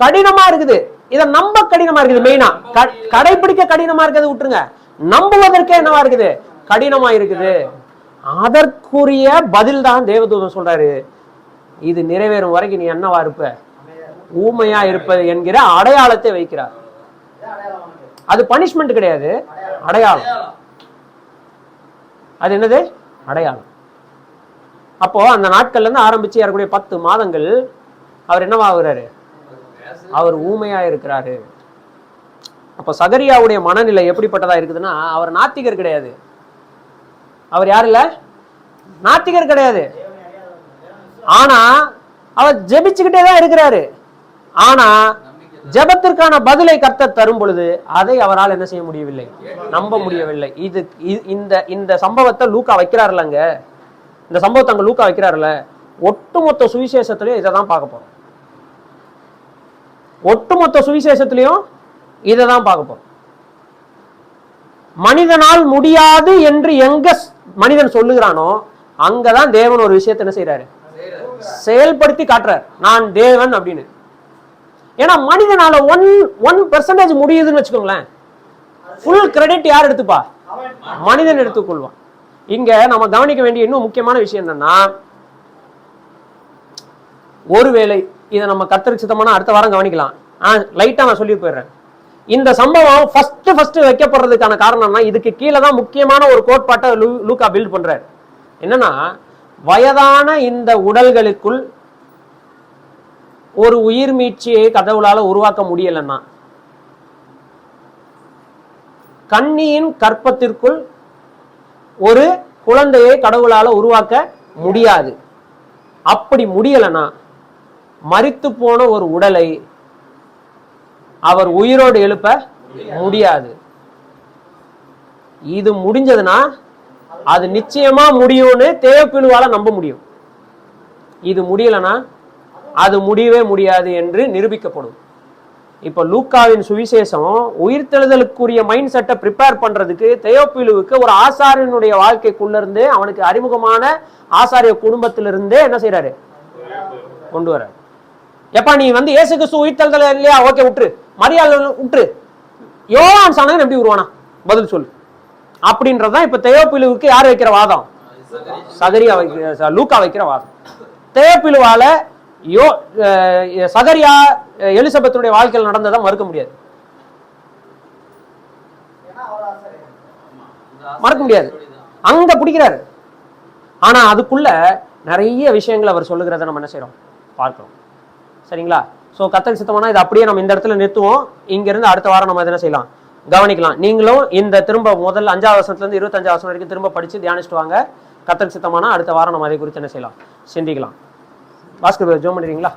கடினமா இருக்குது. இதை நம்ப கடினமா இருக்குது. மெயினா கடைபிடிக்க கடினமா இருக்கிறது விட்டுருங்க, நம்புவதற்கே என்னவா இருக்குது? கடினமா இருக்குது. அதற்குரிய பதில் தான் தேவதூதன் சொல்றாரு, இது நிறைவேறும் வரைக்கும் நீ என்னவா இருப்ப? ஊமையா இருப்பது என்கிற அடையாளத்தை வைக்கிறார். அது பனிஷ்மெண்ட் கிடையாது, அடையாளம். அது என்னது? அடையாளம். அப்போ அந்த நாட்கள்ல இருந்து ஆரம்பிச்சு ஏறக்கூடிய 10 மாதங்கள் அவர் என்னவாகிறாரு? அவர் ஊமையா இருக்கிறாரு. அப்ப சகரியாவுடைய மனநிலை எப்படிப்பட்டதா இருக்குதுன்னா, அவர் நாத்திகர் கிடையாது. அவர் யாரு இல்ல? நாத்திகர் கிடையாது. ஆனா அவர் ஜெபிச்சுக்கிட்டே தான் இருக்கிறாரு. ஆனா ஜெபத்திற்கான பதிலை கர்த்தர் தரும் பொழுது அதை அவரால் என்ன செய்ய முடியவில்லை, நம்ப முடியவில்லை. இது இந்த சம்பவத்தை லூக்கா வைக்கிறாருலங்க, இந்த சம்பவத்தை அங்க லூக்கா வைக்கிறாருல, ஒட்டுமொத்த சுவிசேஷத்திலையும் இதை தான் பார்க்க போறோம். ஒட்டுமொத்த சுவிசேஷத்திலையும் இதை தான் பார்க்க போறோம். மனிதனால் முடியாது என்று எங்க மனிதன் சொல்லுகிறானோ அங்கதான் தேவன் ஒரு விஷயத்தை என்ன செய்யறாரு? செயல்படுத்தி காட்டுறார், நான் தேவன் அப்படின்னு. ஏன்னா மனிதனால 1% முடியுதுன்னு வச்சுக்கோங்களேன், ஃபுல் கிரெடிட் யார் எடுத்துப்பா? மனிதன் எடுத்துக்கொள்வான். இங்க நம்ம கவனிக்க வேண்டிய இன்னும் முக்கியமான விஷயம் என்னன்னா, ஒருவேளை இதை நம்ம கர்த்தருக்கு சித்தமான அடுத்த வாரம் கவனிக்கலாம். லைட்டா நான் சொல்லி போயிடுறேன். இந்த சம்பவம் ஃபர்ஸ்ட் வைக்கப்படுறதுக்கான காரணம்னா இதுக்கு கீழே தான் முக்கியமான ஒரு கோட்பாட்டை லூக்கா பில்ட் பண்றாரு. என்னன்னா, வயதான இந்த உடல்களுக்குள் ஒரு உயிர் மீட்சியை கடவுளால உருவாக்க முடியலன்னா, கன்னியின் கற்பத்திற்குள் ஒரு குழந்தையை கடவுளால உருவாக்க முடியாது. அப்படி முடியலன்னா, மரித்து போன ஒரு உடலை அவர் உயிரோடு எழுப்ப முடியாது. இது முடிஞ்சதுன்னா அது நிச்சயமா முடியும்னு தேவப்பிலுவால நம்ப முடியும். இது முடியலன்னா அது முடியவே முடியாது என்று நிரூபிக்கப்படும். இப்ப லூக்காவின் சுவிசேஷம் உயிர்த்தெழுதலுக்குரிய மைண்ட் செட்டை ப்ரிப்பேர் பண்றதுக்கு தேவப்பிலுவுக்கு ஒரு ஆசாரியனுடைய வாழ்க்கைக்குள்ள இருந்து அவனுக்கு அறிமுகமான ஆசாரிய குடும்பத்திலிருந்தே என்ன செய்யறாரு, கொண்டு வர. எப்பா நீ வந்து இயேசு கிறிஸ்து உயிர்த்தெழுதல் இல்லையா, ஓகே விட்டுரு, மரியாதை விட்டுரு, யோவான் சாணகன் எப்படி வருவானா, பதில் சொல்லு அப்படின்றதான் இப்ப தேவப்பிலுவுக்கு யார் வைக்கிற வாதம், சகரியா லூக்கா வைக்கிற வாதம். தேவப்பிலுவால சகரியா எலிசபெத்துடைய வாழ்க்கையில் நடந்ததை மறுக்க முடியாது, மறக்க முடியாது. அங்க பிடிக்கிறாரு. ஆனா அதுக்குள்ள நிறைய விஷயங்கள் அவர் சொல்லுகிறத நம்ம என்ன செய்யறோம், பார்க்கிறோம். சரிங்களா? ஸோ கர்த்தருக்கு சித்தமானா இது அப்படியே நம்ம இந்த இடத்துல நிறுத்துவோம். இங்க இருந்து அடுத்த வாரம் நம்ம என்ன செய்யலாம், கவனிக்கலாம். நீங்களும் இந்த திரும்ப முதல் 5வது வசனத்துல இருந்து 25வது வசனம் வரைக்கும் திரும்ப படிச்சு தியானிச்சுட்டு வாங்க. கர்த்தருக்கு சித்தமானா அடுத்த வாரம் நம்ம அதை குறித்து என்ன செய்யலாம், சிந்திக்கலாம். பாஸ்கர் ஜோம் பண்ணிடுறீங்களா?